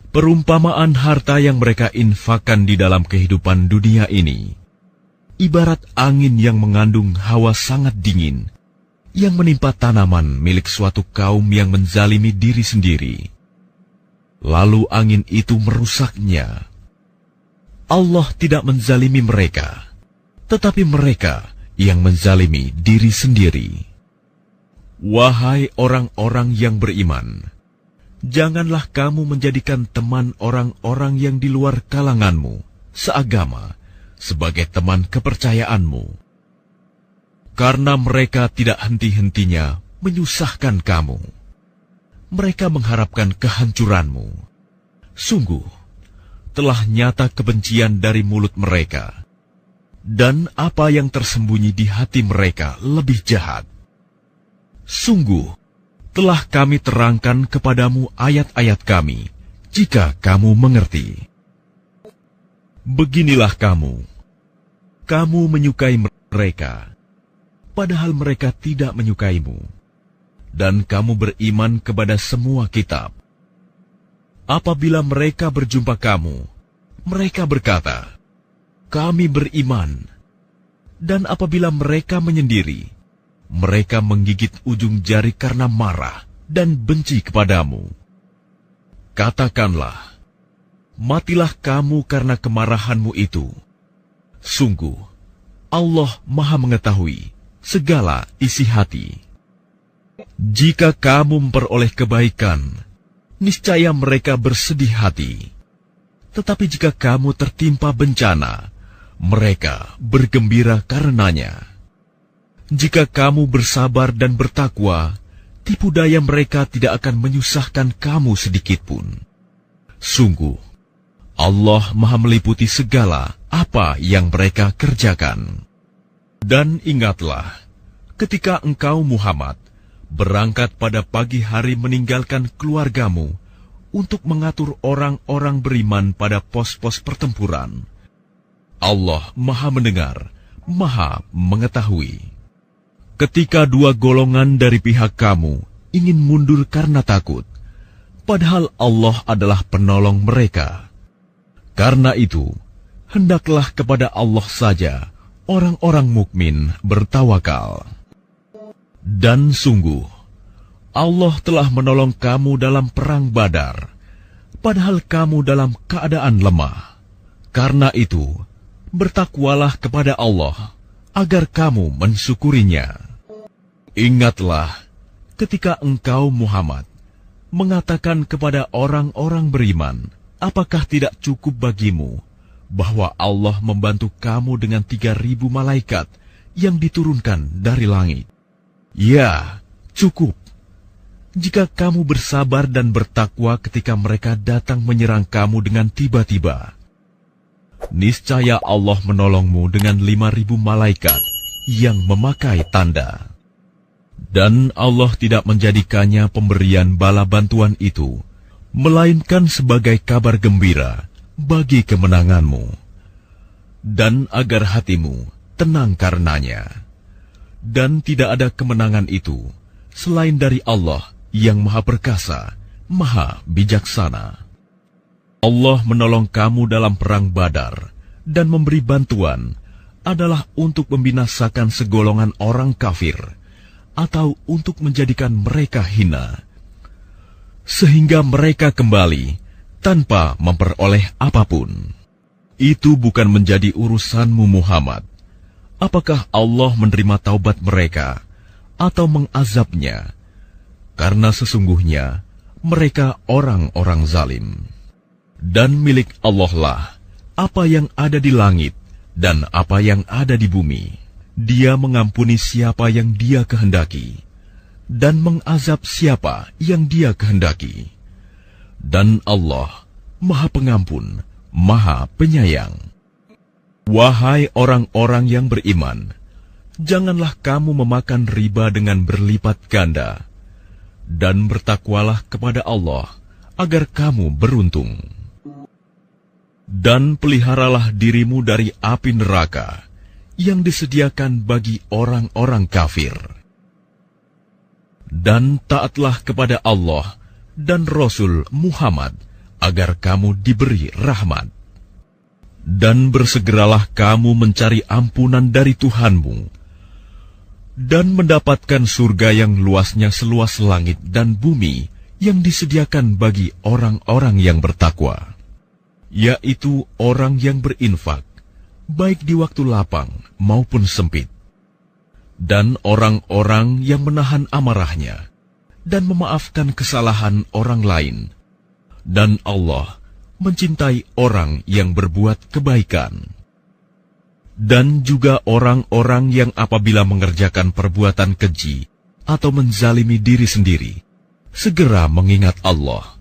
Perumpamaan harta yang mereka infakkan di dalam kehidupan dunia ini, ibarat angin yang mengandung hawa sangat dingin, yang menimpa tanaman milik suatu kaum yang menzalimi diri sendiri. Lalu angin itu merusaknya. Allah tidak menzalimi mereka, tetapi mereka yang menzalimi diri sendiri. Wahai orang-orang yang beriman, janganlah kamu menjadikan teman orang-orang yang di luar kalanganmu, seagama, sebagai teman kepercayaanmu. Karena mereka tidak henti-hentinya menyusahkan kamu. Mereka mengharapkan kehancuranmu. Sungguh, telah nyata kebencian dari mulut mereka, dan apa yang tersembunyi di hati mereka lebih jahat. Sungguh, telah kami terangkan kepadamu ayat-ayat kami, jika kamu mengerti. Beginilah kamu, kamu menyukai mereka, padahal mereka tidak menyukaimu, dan kamu beriman kepada semua kitab. Apabila mereka berjumpa kamu, mereka berkata, "Kami beriman." Dan apabila mereka menyendiri, mereka menggigit ujung jari karena marah dan benci kepadamu. Katakanlah, matilah kamu karena kemarahanmu itu. Sungguh, Allah Maha Mengetahui segala isi hati. Jika kamu memperoleh kebaikan, niscaya mereka bersedih hati. Tetapi jika kamu tertimpa bencana, mereka bergembira karenanya. Jika kamu bersabar dan bertakwa, tipu daya mereka tidak akan menyusahkan kamu sedikitpun. Sungguh, Allah Maha meliputi segala apa yang mereka kerjakan. Dan ingatlah, ketika engkau Muhammad berangkat pada pagi hari meninggalkan keluargamu untuk mengatur orang-orang beriman pada pos-pos pertempuran, Allah Maha mendengar, Maha mengetahui. Ketika dua golongan dari pihak kamu ingin mundur karena takut, padahal Allah adalah penolong mereka. Karena itu, hendaklah kepada Allah saja orang-orang mukmin bertawakal. Dan sungguh, Allah telah menolong kamu dalam perang Badar, padahal kamu dalam keadaan lemah. Karena itu, bertakwalah kepada Allah agar kamu mensyukurinya. Ingatlah ketika engkau Muhammad mengatakan kepada orang-orang beriman, apakah tidak cukup bagimu bahwa Allah membantu kamu dengan 3.000 malaikat yang diturunkan dari langit? Ya, cukup. Jika kamu bersabar dan bertakwa ketika mereka datang menyerang kamu dengan tiba-tiba, niscaya Allah menolongmu dengan 5.000 malaikat yang memakai tanda. Dan Allah tidak menjadikannya pemberian bala bantuan itu, melainkan sebagai kabar gembira bagi kemenanganmu, dan agar hatimu tenang karenanya. Dan tidak ada kemenangan itu selain dari Allah yang Maha Perkasa, Maha Bijaksana. Allah menolong kamu dalam perang Badar dan memberi bantuan adalah untuk membinasakan segolongan orang kafir atau untuk menjadikan mereka hina, sehingga mereka kembali tanpa memperoleh apapun. Itu bukan menjadi urusanmu Muhammad, apakah Allah menerima taubat mereka atau mengazabnya, karena sesungguhnya mereka orang-orang zalim. Dan milik Allah lah apa yang ada di langit dan apa yang ada di bumi. Dia mengampuni siapa yang Dia kehendaki dan mengazab siapa yang Dia kehendaki. Dan Allah Maha Pengampun, Maha Penyayang. Wahai orang-orang yang beriman, janganlah kamu memakan riba dengan berlipat ganda, dan bertakwalah kepada Allah agar kamu beruntung. Dan peliharalah dirimu dari api neraka yang disediakan bagi orang-orang kafir. Dan taatlah kepada Allah dan Rasul Muhammad agar kamu diberi rahmat. Dan bersegeralah kamu mencari ampunan dari Tuhanmu dan mendapatkan surga yang luasnya seluas langit dan bumi yang disediakan bagi orang-orang yang bertakwa, yaitu orang yang berinfak baik di waktu lapang maupun sempit, dan orang-orang yang menahan amarahnya dan memaafkan kesalahan orang lain. Dan Allah mencintai orang yang berbuat kebaikan. Dan juga orang-orang yang apabila mengerjakan perbuatan keji atau menzalimi diri sendiri, segera mengingat Allah,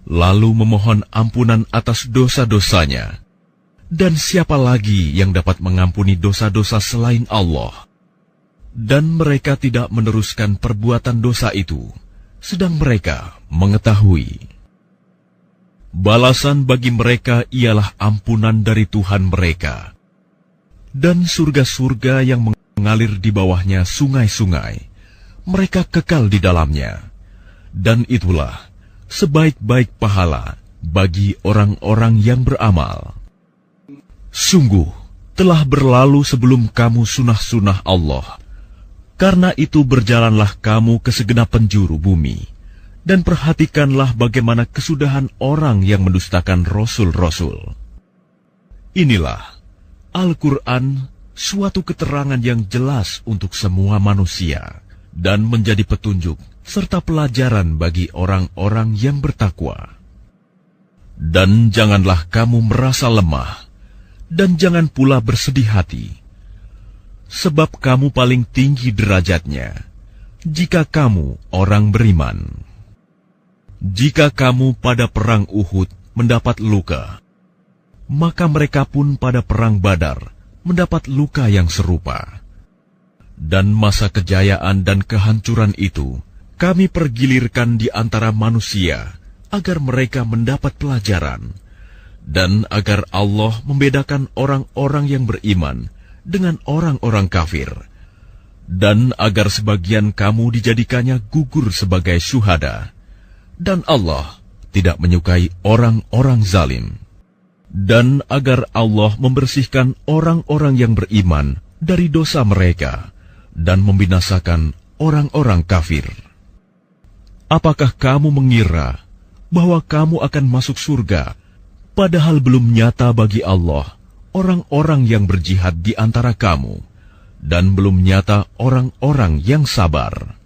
lalu memohon ampunan atas dosa-dosanya. Dan siapa lagi yang dapat mengampuni dosa-dosa selain Allah? Dan mereka tidak meneruskan perbuatan dosa itu, sedang mereka mengetahui. Balasan bagi mereka ialah ampunan dari Tuhan mereka, dan surga-surga yang mengalir di bawahnya sungai-sungai. Mereka kekal di dalamnya. Dan itulah sebaik-baik pahala bagi orang-orang yang beramal. Sungguh, telah berlalu sebelum kamu sunah-sunah Allah. Karena itu berjalanlah kamu ke segenap penjuru bumi, dan perhatikanlah bagaimana kesudahan orang yang mendustakan rasul-rasul. Inilah Al-Quran, suatu keterangan yang jelas untuk semua manusia, dan menjadi petunjuk serta pelajaran bagi orang-orang yang bertakwa. Dan janganlah kamu merasa lemah, dan jangan pula bersedih hati, sebab kamu paling tinggi derajatnya jika kamu orang beriman. Jika kamu pada perang Uhud mendapat luka, maka mereka pun pada perang Badar mendapat luka yang serupa. Dan masa kejayaan dan kehancuran itu kami pergilirkan di antara manusia agar mereka mendapat pelajaran, dan agar Allah membedakan orang-orang yang beriman dengan orang-orang kafir, dan agar sebagian kamu dijadikannya gugur sebagai syuhada. Dan Allah tidak menyukai orang-orang zalim, dan agar Allah membersihkan orang-orang yang beriman dari dosa mereka dan membinasakan orang-orang kafir. Apakah kamu mengira bahwa kamu akan masuk surga, padahal belum nyata bagi Allah orang-orang yang berjihad di antara kamu, dan belum nyata orang-orang yang sabar?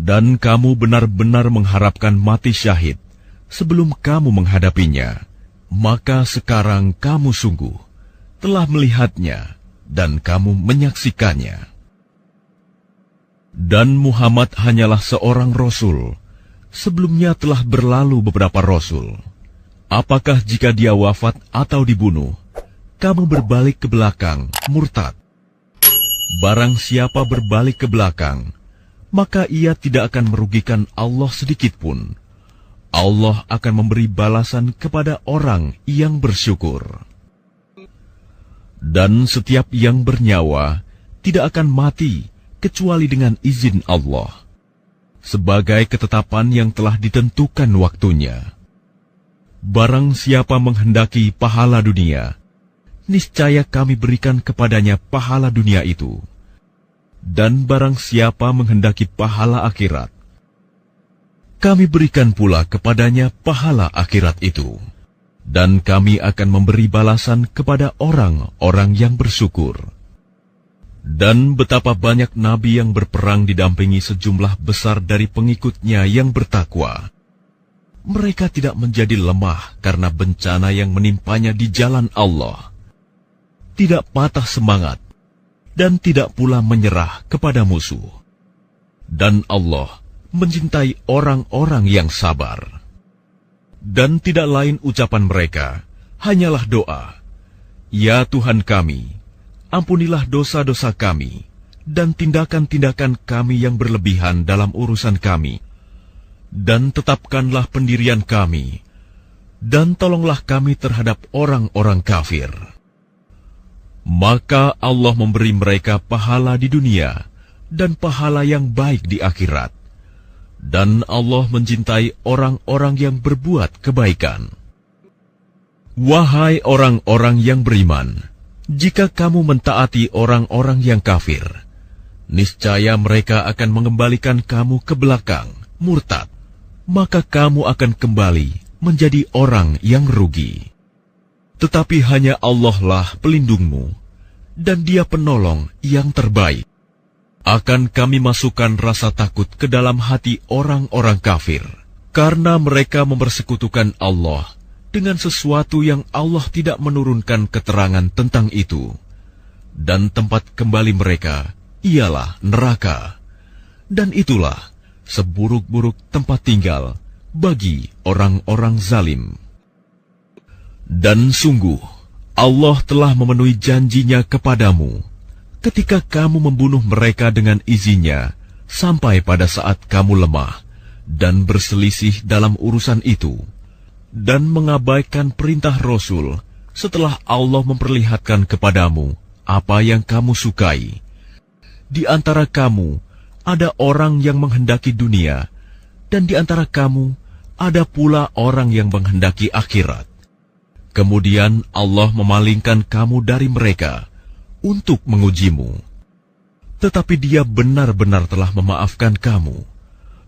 Dan kamu benar-benar mengharapkan mati syahid sebelum kamu menghadapinya, maka sekarang kamu sungguh telah melihatnya dan kamu menyaksikannya. Dan Muhammad hanyalah seorang rasul. Sebelumnya telah berlalu beberapa rasul. Apakah jika dia wafat atau dibunuh, kamu berbalik ke belakang, murtad? Barang siapa berbalik ke belakang, maka ia tidak akan merugikan Allah sedikitpun. Allah akan memberi balasan kepada orang yang bersyukur. Dan setiap yang bernyawa tidak akan mati kecuali dengan izin Allah, sebagai ketetapan yang telah ditentukan waktunya. Barang siapa menghendaki pahala dunia, niscaya kami berikan kepadanya pahala dunia itu. Dan barang siapa menghendaki pahala akhirat, kami berikan pula kepadanya pahala akhirat itu. Dan kami akan memberi balasan kepada orang-orang yang bersyukur. Dan betapa banyak nabi yang berperang didampingi sejumlah besar dari pengikutnya yang bertakwa. Mereka tidak menjadi lemah karena bencana yang menimpanya di jalan Allah, tidak patah semangat, dan tidak pula menyerah kepada musuh. Dan Allah mencintai orang-orang yang sabar. Dan tidak lain ucapan mereka, hanyalah doa, "Ya Tuhan kami, ampunilah dosa-dosa kami, dan tindakan-tindakan kami yang berlebihan dalam urusan kami, dan tetapkanlah pendirian kami, dan tolonglah kami terhadap orang-orang kafir." Maka Allah memberi mereka pahala di dunia, dan pahala yang baik di akhirat. Dan Allah mencintai orang-orang yang berbuat kebaikan. Wahai orang-orang yang beriman, jika kamu mentaati orang-orang yang kafir, niscaya mereka akan mengembalikan kamu ke belakang, murtad. Maka kamu akan kembali menjadi orang yang rugi. Tetapi hanya Allah lah pelindungmu, dan Dia penolong yang terbaik. Akan kami masukkan rasa takut ke dalam hati orang-orang kafir, karena mereka mempersekutukan Allah dengan sesuatu yang Allah tidak menurunkan keterangan tentang itu. Dan tempat kembali mereka ialah neraka. Dan itulah seburuk-buruk tempat tinggal bagi orang-orang zalim. Dan sungguh, Allah telah memenuhi janjinya kepadamu ketika kamu membunuh mereka dengan izinnya, sampai pada saat kamu lemah dan berselisih dalam urusan itu, dan mengabaikan perintah Rasul setelah Allah memperlihatkan kepadamu apa yang kamu sukai. Di antara kamu ada orang yang menghendaki dunia, dan di antara kamu ada pula orang yang menghendaki akhirat. Kemudian Allah memalingkan kamu dari mereka untuk mengujimu. Tetapi Dia benar-benar telah memaafkan kamu,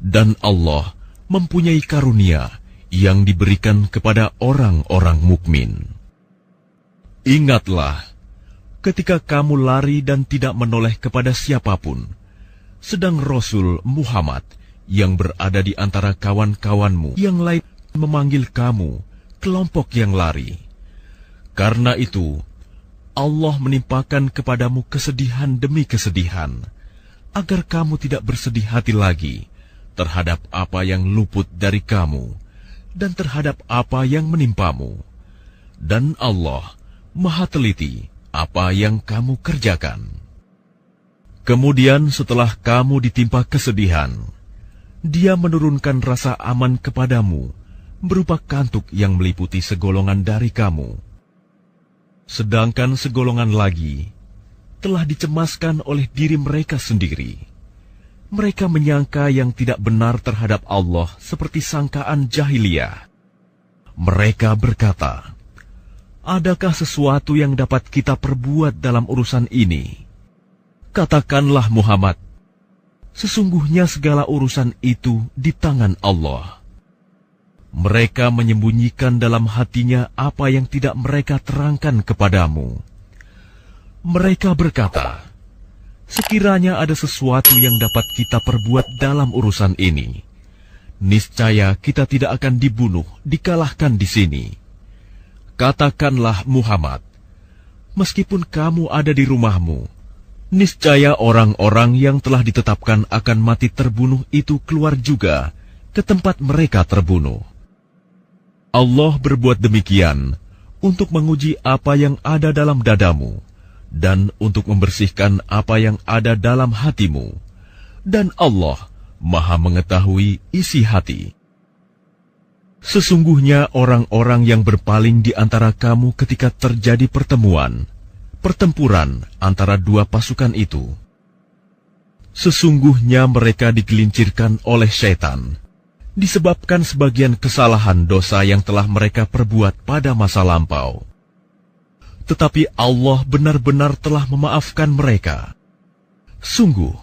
dan Allah mempunyai karunia yang diberikan kepada orang-orang mukmin. Ingatlah, ketika kamu lari dan tidak menoleh kepada siapapun, sedang Rasul Muhammad yang berada di antara kawan-kawanmu yang lain memanggil kamu, kelompok yang lari. Karena itu, Allah menimpakan kepadamu kesedihan demi kesedihan, agar kamu tidak bersedih hati lagi terhadap apa yang luput dari kamu dan terhadap apa yang menimpamu. Dan Allah Maha teliti apa yang kamu kerjakan. Kemudian setelah kamu ditimpa kesedihan, Dia menurunkan rasa aman kepadamu berupa kantuk yang meliputi segolongan dari kamu. Sedangkan segolongan lagi telah dicemaskan oleh diri mereka sendiri. Mereka menyangka yang tidak benar terhadap Allah seperti sangkaan jahiliyah. Mereka berkata, "Adakah sesuatu yang dapat kita perbuat dalam urusan ini?" Katakanlah Muhammad, sesungguhnya segala urusan itu di tangan Allah. Mereka menyembunyikan dalam hatinya apa yang tidak mereka terangkan kepadamu. Mereka berkata, "Sekiranya ada sesuatu yang dapat kita perbuat dalam urusan ini, niscaya kita tidak akan dibunuh, dikalahkan di sini." Katakanlah Muhammad, meskipun kamu ada di rumahmu, niscaya orang-orang yang telah ditetapkan akan mati terbunuh itu keluar juga ke tempat mereka terbunuh. Allah berbuat demikian untuk menguji apa yang ada dalam dadamu dan untuk membersihkan apa yang ada dalam hatimu. Dan Allah Maha mengetahui isi hati. Sesungguhnya orang-orang yang berpaling di antara kamu ketika terjadi pertempuran antara dua pasukan itu, sesungguhnya mereka digelincirkan oleh syaitan, disebabkan sebagian kesalahan dosa yang telah mereka perbuat pada masa lampau. Tetapi Allah benar-benar telah memaafkan mereka. Sungguh,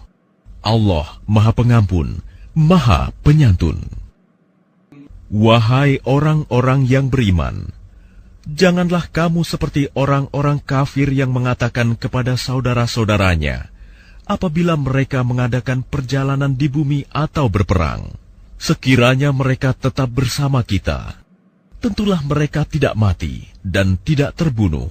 Allah Maha Pengampun, Maha Penyantun. Wahai orang-orang yang beriman, janganlah kamu seperti orang-orang kafir yang mengatakan kepada saudara-saudaranya, apabila mereka mengadakan perjalanan di bumi atau berperang, sekiranya mereka tetap bersama kita, tentulah mereka tidak mati dan tidak terbunuh.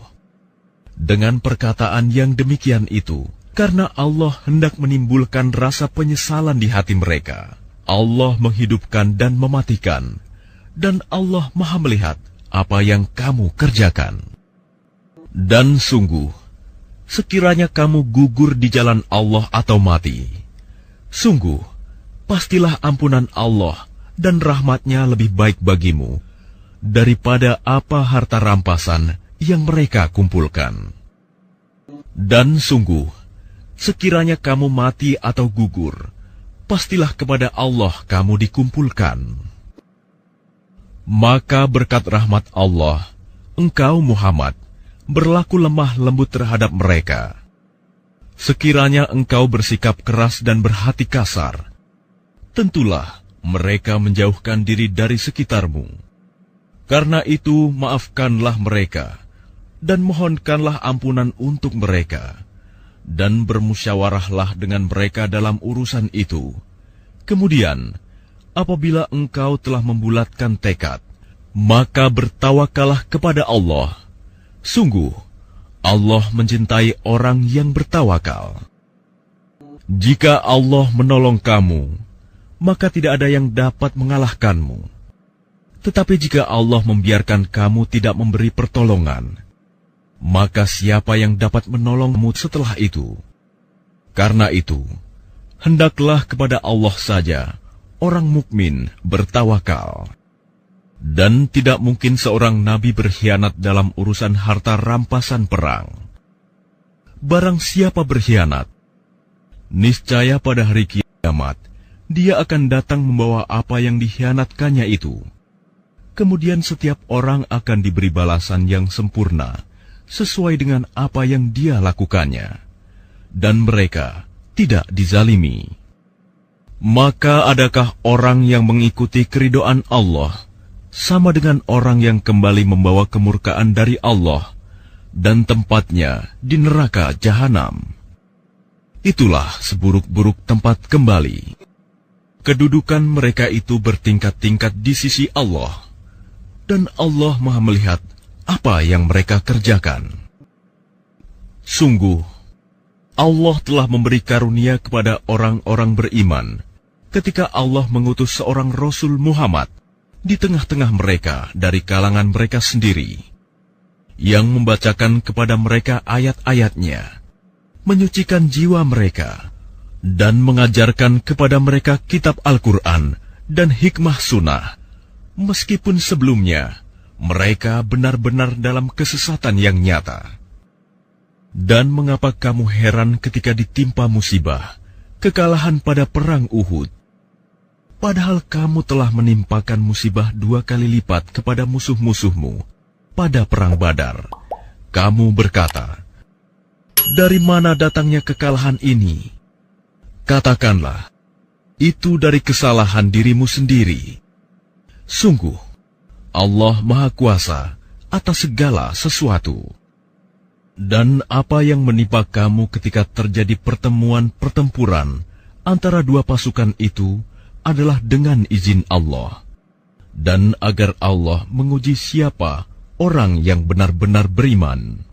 Dengan perkataan yang demikian itu, karena Allah hendak menimbulkan rasa penyesalan di hati mereka, Allah menghidupkan dan mematikan, dan Allah Maha melihat apa yang kamu kerjakan. Dan sungguh, sekiranya kamu gugur di jalan Allah atau mati, sungguh, pastilah ampunan Allah dan rahmat-Nya lebih baik bagimu daripada apa harta rampasan yang mereka kumpulkan. Dan sungguh, sekiranya kamu mati atau gugur, pastilah kepada Allah kamu dikumpulkan. Maka berkat rahmat Allah, engkau Muhammad berlaku lemah lembut terhadap mereka. Sekiranya engkau bersikap keras dan berhati kasar, tentulah mereka menjauhkan diri dari sekitarmu. Karena itu maafkanlah mereka, dan mohonkanlah ampunan untuk mereka, dan bermusyawarahlah dengan mereka dalam urusan itu. Kemudian, apabila engkau telah membulatkan tekad, maka bertawakallah kepada Allah. Sungguh, Allah mencintai orang yang bertawakal. Jika Allah menolong kamu, maka tidak ada yang dapat mengalahkanmu. Tetapi jika Allah membiarkan kamu tidak memberi pertolongan, maka siapa yang dapat menolongmu setelah itu? Karena itu, hendaklah kepada Allah saja orang mukmin bertawakal. Dan tidak mungkin seorang nabi berkhianat dalam urusan harta rampasan perang. barang siapa berkhianat, niscaya pada hari kiamat, dia akan datang membawa apa yang dikhianatkannya itu. Kemudian setiap orang akan diberi balasan yang sempurna, sesuai dengan apa yang dia lakukannya. Dan mereka tidak dizalimi. Maka adakah orang yang mengikuti keridhaan Allah, sama dengan orang yang kembali membawa kemurkaan dari Allah, dan tempatnya di neraka jahanam? Itulah seburuk-buruk tempat kembali. Kedudukan mereka itu bertingkat-tingkat di sisi Allah, dan Allah Maha melihat apa yang mereka kerjakan. Sungguh, Allah telah memberi karunia kepada orang-orang beriman ketika Allah mengutus seorang Rasul Muhammad di tengah-tengah mereka dari kalangan mereka sendiri, yang membacakan kepada mereka ayat-ayatnya, menyucikan jiwa mereka, dan mengajarkan kepada mereka kitab Al-Quran dan hikmah sunnah, meskipun sebelumnya mereka benar-benar dalam kesesatan yang nyata. Dan mengapa kamu heran ketika ditimpa musibah, kekalahan pada perang Uhud? Padahal kamu telah menimpakan musibah 2 kali lipat kepada musuh-musuhmu pada perang Badar. Kamu berkata, dari mana datangnya kekalahan ini? Katakanlah, itu dari kesalahan dirimu sendiri. Sungguh, Allah Maha Kuasa atas segala sesuatu. Dan apa yang menimpa kamu ketika terjadi pertempuran antara dua pasukan itu adalah dengan izin Allah, dan agar Allah menguji siapa orang yang benar-benar beriman.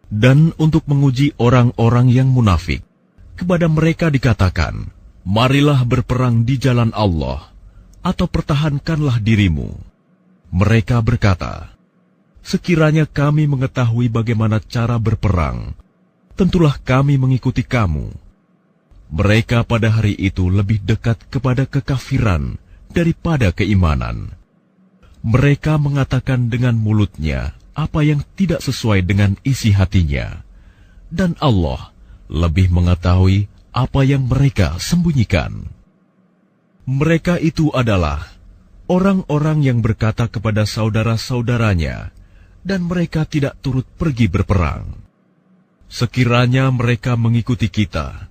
Dan untuk menguji orang-orang yang munafik, kepada mereka dikatakan, marilah berperang di jalan Allah, atau pertahankanlah dirimu. Mereka berkata, sekiranya kami mengetahui bagaimana cara berperang, tentulah kami mengikuti kamu. Mereka pada hari itu lebih dekat kepada kekafiran daripada keimanan. Mereka mengatakan dengan mulutnya apa yang tidak sesuai dengan isi hatinya, dan Allah lebih mengetahui apa yang mereka sembunyikan. Mereka itu adalah orang-orang yang berkata kepada saudara-saudaranya, dan mereka tidak turut pergi berperang, sekiranya mereka mengikuti kita,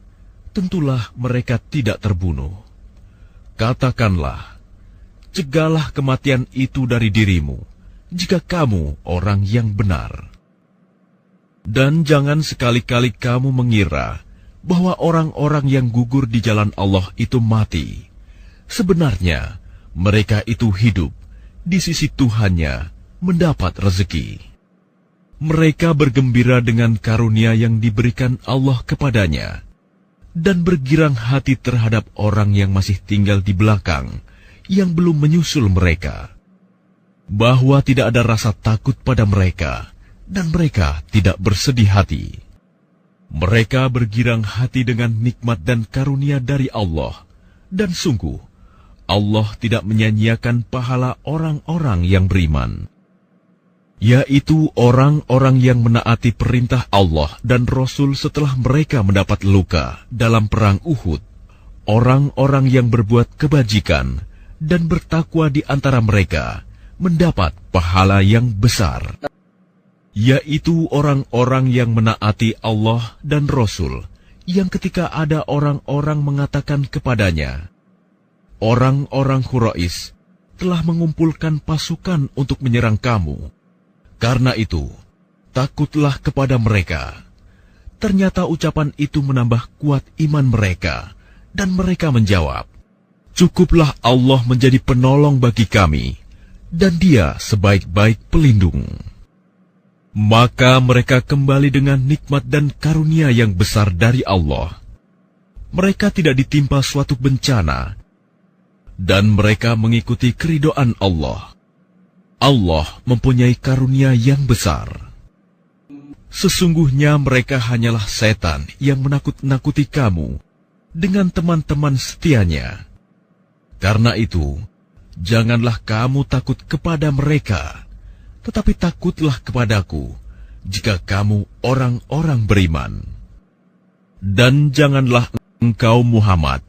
tentulah mereka tidak terbunuh. Katakanlah, cegahlah kematian itu dari dirimu, jika kamu orang yang benar. Dan jangan sekali-kali kamu mengira bahwa orang-orang yang gugur di jalan Allah itu mati. Sebenarnya, mereka itu hidup di sisi Tuhannya, mendapat rezeki. Mereka bergembira dengan karunia yang diberikan Allah kepadanya, dan bergirang hati terhadap orang yang masih tinggal di belakang, yang belum menyusul mereka, bahwa tidak ada rasa takut pada mereka, dan mereka tidak bersedih hati. Mereka bergirang hati dengan nikmat dan karunia dari Allah, dan sungguh, Allah tidak menyanyiakan pahala orang-orang yang beriman, yaitu orang-orang yang menaati perintah Allah dan Rasul setelah mereka mendapat luka dalam perang Uhud, orang-orang yang berbuat kebajikan dan bertakwa di antara mereka mendapat pahala yang besar, yaitu orang-orang yang menaati Allah dan Rasul, yang ketika ada orang-orang mengatakan kepadanya, orang-orang Quraisy telah mengumpulkan pasukan untuk menyerang kamu. Karena itu, takutlah kepada mereka. Ternyata ucapan itu menambah kuat iman mereka, dan mereka menjawab, cukuplah Allah menjadi penolong bagi kami, dan Dia sebaik-baik pelindung. Maka mereka kembali dengan nikmat dan karunia yang besar dari Allah. Mereka tidak ditimpa suatu bencana, dan mereka mengikuti keridhaan Allah. Allah mempunyai karunia yang besar. Sesungguhnya mereka hanyalah setan yang menakut-nakuti kamu dengan teman-teman setianya. Karena itu, janganlah kamu takut kepada mereka, tetapi takutlah kepadaku jika kamu orang-orang beriman. Dan janganlah engkau Muhammad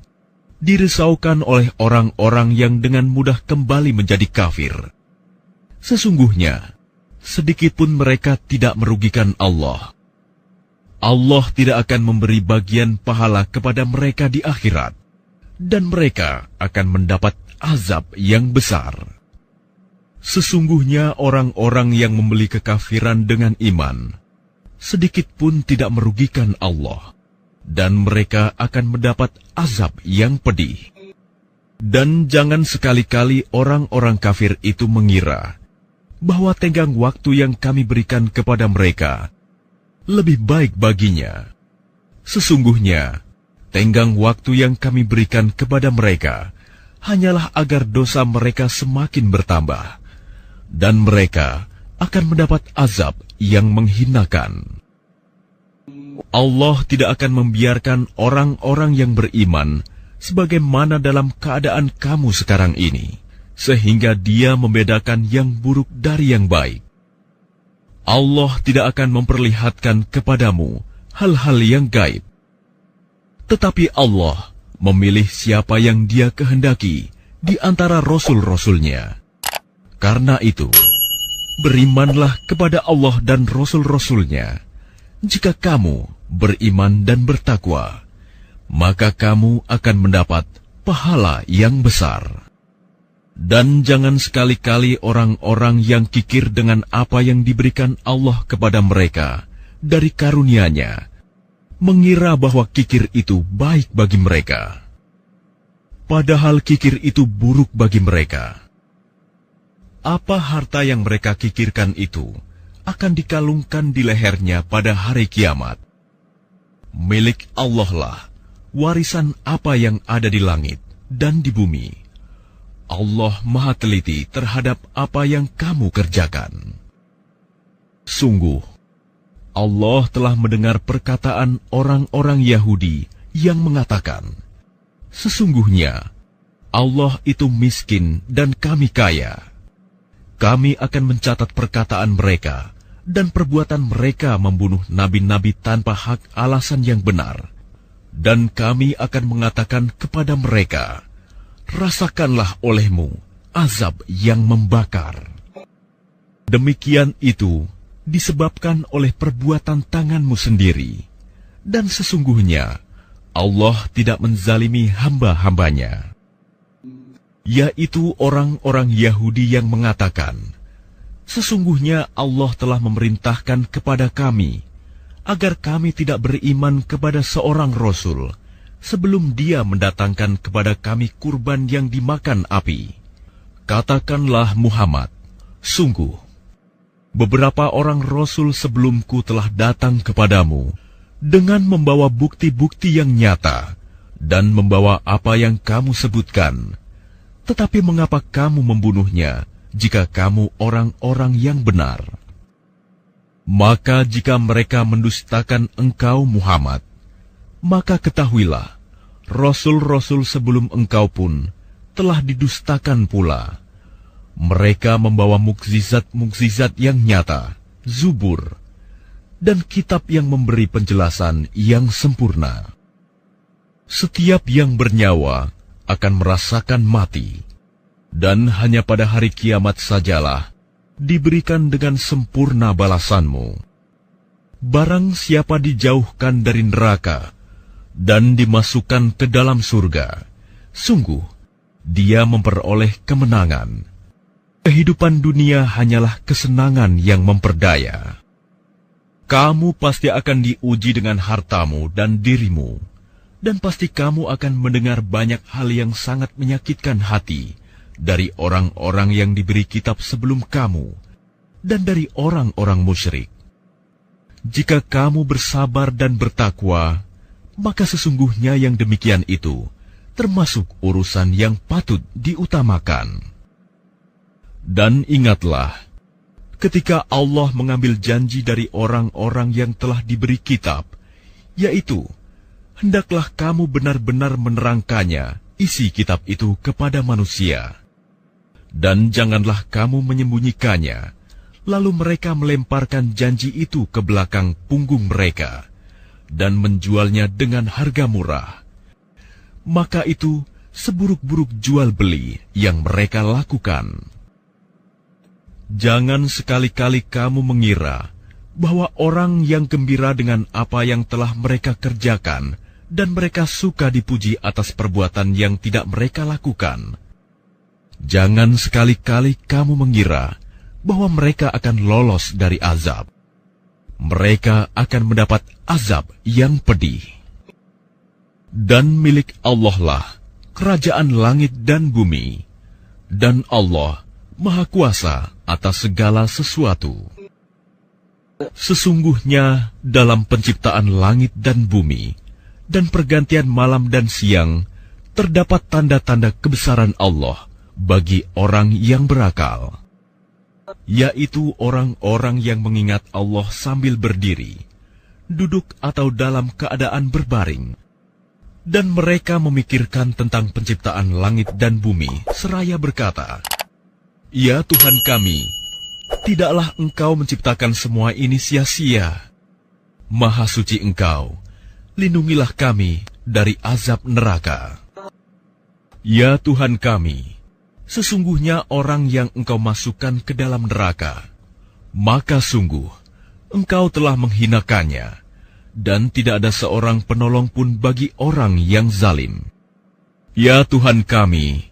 dirisaukan oleh orang-orang yang dengan mudah kembali menjadi kafir. Sesungguhnya, sedikitpun mereka tidak merugikan Allah. Allah tidak akan memberi bagian pahala kepada mereka di akhirat, dan mereka akan mendapat azab yang besar. Sesungguhnya orang-orang yang membeli kekafiran dengan iman, sedikitpun tidak merugikan Allah, dan mereka akan mendapat azab yang pedih. Dan jangan sekali-kali orang-orang kafir itu mengira bahwa tenggang waktu yang kami berikan kepada mereka lebih baik baginya. Sesungguhnya, tenggang waktu yang kami berikan kepada mereka hanyalah agar dosa mereka semakin bertambah, dan mereka akan mendapat azab yang menghinakan. Allah tidak akan membiarkan orang-orang yang beriman sebagaimana dalam keadaan kamu sekarang ini, sehingga Dia membedakan yang buruk dari yang baik. Allah tidak akan memperlihatkan kepadamu hal-hal yang gaib, tetapi Allah memilih siapa yang Dia kehendaki di antara rasul-rasulnya. Karena itu, berimanlah kepada Allah dan rasul-rasulnya. Jika kamu beriman dan bertakwa, maka kamu akan mendapat pahala yang besar. Dan jangan sekali-kali orang-orang yang kikir dengan apa yang diberikan Allah kepada mereka dari karunia-Nya mengira bahwa kikir itu baik bagi mereka, padahal kikir itu buruk bagi mereka. Apa harta yang mereka kikirkan itu akan dikalungkan di lehernya pada hari kiamat. Milik Allah lah warisan apa yang ada di langit dan di bumi. Allah Maha Teliti terhadap apa yang kamu kerjakan. Sungguh, Allah telah mendengar perkataan orang-orang Yahudi yang mengatakan, sesungguhnya Allah itu miskin dan kami kaya. Kami akan mencatat perkataan mereka dan perbuatan mereka membunuh nabi-nabi tanpa hak alasan yang benar. Dan kami akan mengatakan kepada mereka, rasakanlah olehmu azab yang membakar. Demikian itu disebabkan oleh perbuatan tanganmu sendiri. Dan sesungguhnya Allah tidak menzalimi hamba-hambanya, yaitu orang-orang Yahudi yang mengatakan, sesungguhnya Allah telah memerintahkan kepada kami agar kami tidak beriman kepada seorang Rasul sebelum Dia mendatangkan kepada kami kurban yang dimakan api. Katakanlah Muhammad, sungguh, beberapa orang Rasul sebelumku telah datang kepadamu dengan membawa bukti-bukti yang nyata dan membawa apa yang kamu sebutkan. Tetapi mengapa kamu membunuhnya jika kamu orang-orang yang benar? Maka jika mereka mendustakan engkau Muhammad, maka ketahuilah, Rasul-Rasul sebelum engkau pun telah didustakan pula. Mereka membawa mukjizat-mukjizat yang nyata, Zubur, dan kitab yang memberi penjelasan yang sempurna. Setiap yang bernyawa akan merasakan mati, dan hanya pada hari kiamat sajalah diberikan dengan sempurna balasanmu. Barang siapa dijauhkan dari neraka dan dimasukkan ke dalam surga, sungguh dia memperoleh kemenangan. Kehidupan dunia hanyalah kesenangan yang memperdaya. Kamu pasti akan diuji dengan hartamu dan dirimu, dan pasti kamu akan mendengar banyak hal yang sangat menyakitkan hati dari orang-orang yang diberi kitab sebelum kamu dan dari orang-orang musyrik. Jika kamu bersabar dan bertakwa, maka sesungguhnya yang demikian itu termasuk urusan yang patut diutamakan. Dan ingatlah, ketika Allah mengambil janji dari orang-orang yang telah diberi kitab, yaitu, hendaklah kamu benar-benar menerangkannya, isi kitab itu kepada manusia. Dan janganlah kamu menyembunyikannya, lalu mereka melemparkan janji itu ke belakang punggung mereka dan menjualnya dengan harga murah. Maka itu seburuk-buruk jual beli yang mereka lakukan. Jangan sekali-kali kamu mengira bahwa orang yang gembira dengan apa yang telah mereka kerjakan dan mereka suka dipuji atas perbuatan yang tidak mereka lakukan. Jangan sekali-kali kamu mengira bahwa mereka akan lolos dari azab. Mereka akan mendapat azab yang pedih. Dan milik Allah lah kerajaan langit dan bumi, dan Allah Maha Kuasa atas segala sesuatu. Sesungguhnya dalam penciptaan langit dan bumi, dan pergantian malam dan siang, terdapat tanda-tanda kebesaran Allah bagi orang yang berakal, yaitu orang-orang yang mengingat Allah sambil berdiri, duduk atau dalam keadaan berbaring. Dan mereka memikirkan tentang penciptaan langit dan bumi, seraya berkata, "Ya Tuhan kami, tidaklah Engkau menciptakan semua ini sia-sia. Maha suci Engkau, lindungilah kami dari azab neraka. Ya Tuhan kami, sesungguhnya orang yang Engkau masukkan ke dalam neraka, maka sungguh Engkau telah menghinakannya, dan tidak ada seorang penolong pun bagi orang yang zalim. Ya Tuhan kami,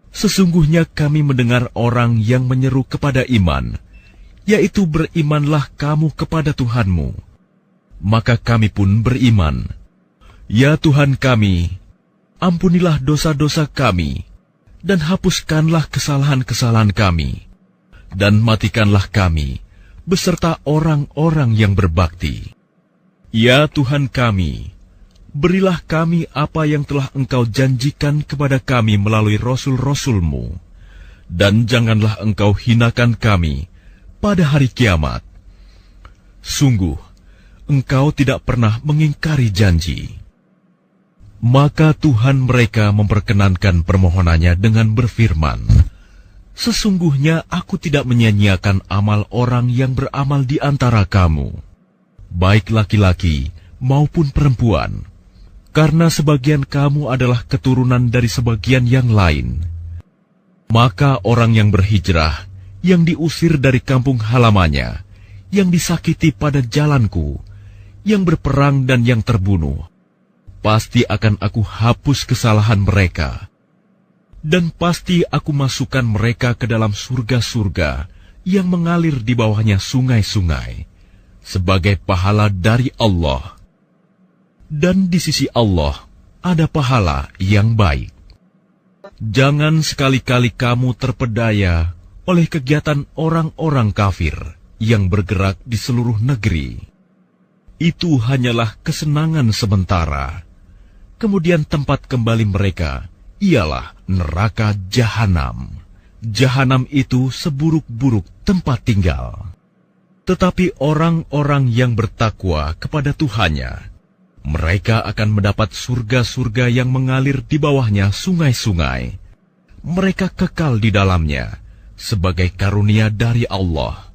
sesungguhnya kami mendengar orang yang menyeru kepada iman, yaitu berimanlah kamu kepada Tuhanmu. Maka kami pun beriman. Ya Tuhan kami, ampunilah dosa-dosa kami, dan hapuskanlah kesalahan-kesalahan kami, dan matikanlah kami beserta orang-orang yang berbakti. Ya Tuhan kami, berilah kami apa yang telah Engkau janjikan kepada kami melalui Rasul-Rasul-Mu, dan janganlah Engkau hinakan kami pada hari kiamat. Sungguh, Engkau tidak pernah mengingkari janji." Maka Tuhan mereka memperkenankan permohonannya dengan berfirman, "Sesungguhnya aku tidak menyia-nyiakan amal orang yang beramal di antara kamu, baik laki-laki maupun perempuan, karena sebagian kamu adalah keturunan dari sebagian yang lain. Maka orang yang berhijrah, yang diusir dari kampung halamannya, yang disakiti pada jalanku, yang berperang dan yang terbunuh, pasti akan aku hapus kesalahan mereka, dan pasti aku masukkan mereka ke dalam surga-surga yang mengalir di bawahnya sungai-sungai, sebagai pahala dari Allah. Dan di sisi Allah ada pahala yang baik. Jangan sekali-kali kamu terpedaya oleh kegiatan orang-orang kafir yang bergerak di seluruh negeri. Itu hanyalah kesenangan sementara. Kemudian tempat kembali mereka ialah neraka Jahanam. Jahanam itu seburuk-buruk tempat tinggal. Tetapi orang-orang yang bertakwa kepada Tuhannya, mereka akan mendapat surga-surga yang mengalir di bawahnya sungai-sungai. Mereka kekal di dalamnya sebagai karunia dari Allah.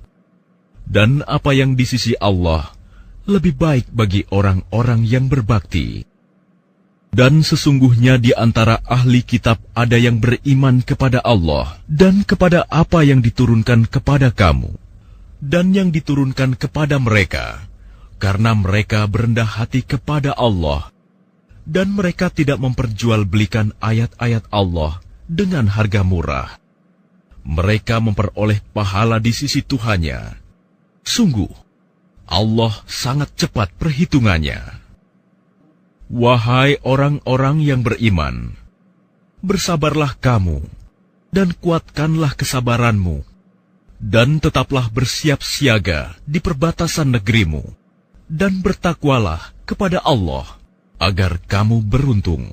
Dan apa yang di sisi Allah lebih baik bagi orang-orang yang berbakti. Dan sesungguhnya di antara ahli kitab ada yang beriman kepada Allah dan kepada apa yang diturunkan kepada kamu dan yang diturunkan kepada mereka, karena mereka berendah hati kepada Allah, dan mereka tidak memperjualbelikan ayat-ayat Allah dengan harga murah. Mereka memperoleh pahala di sisi Tuhannya. Sungguh, Allah sangat cepat perhitungannya. Wahai orang-orang yang beriman, bersabarlah kamu, dan kuatkanlah kesabaranmu, dan tetaplah bersiap siaga di perbatasan negerimu, dan bertakwalah kepada Allah, agar kamu beruntung.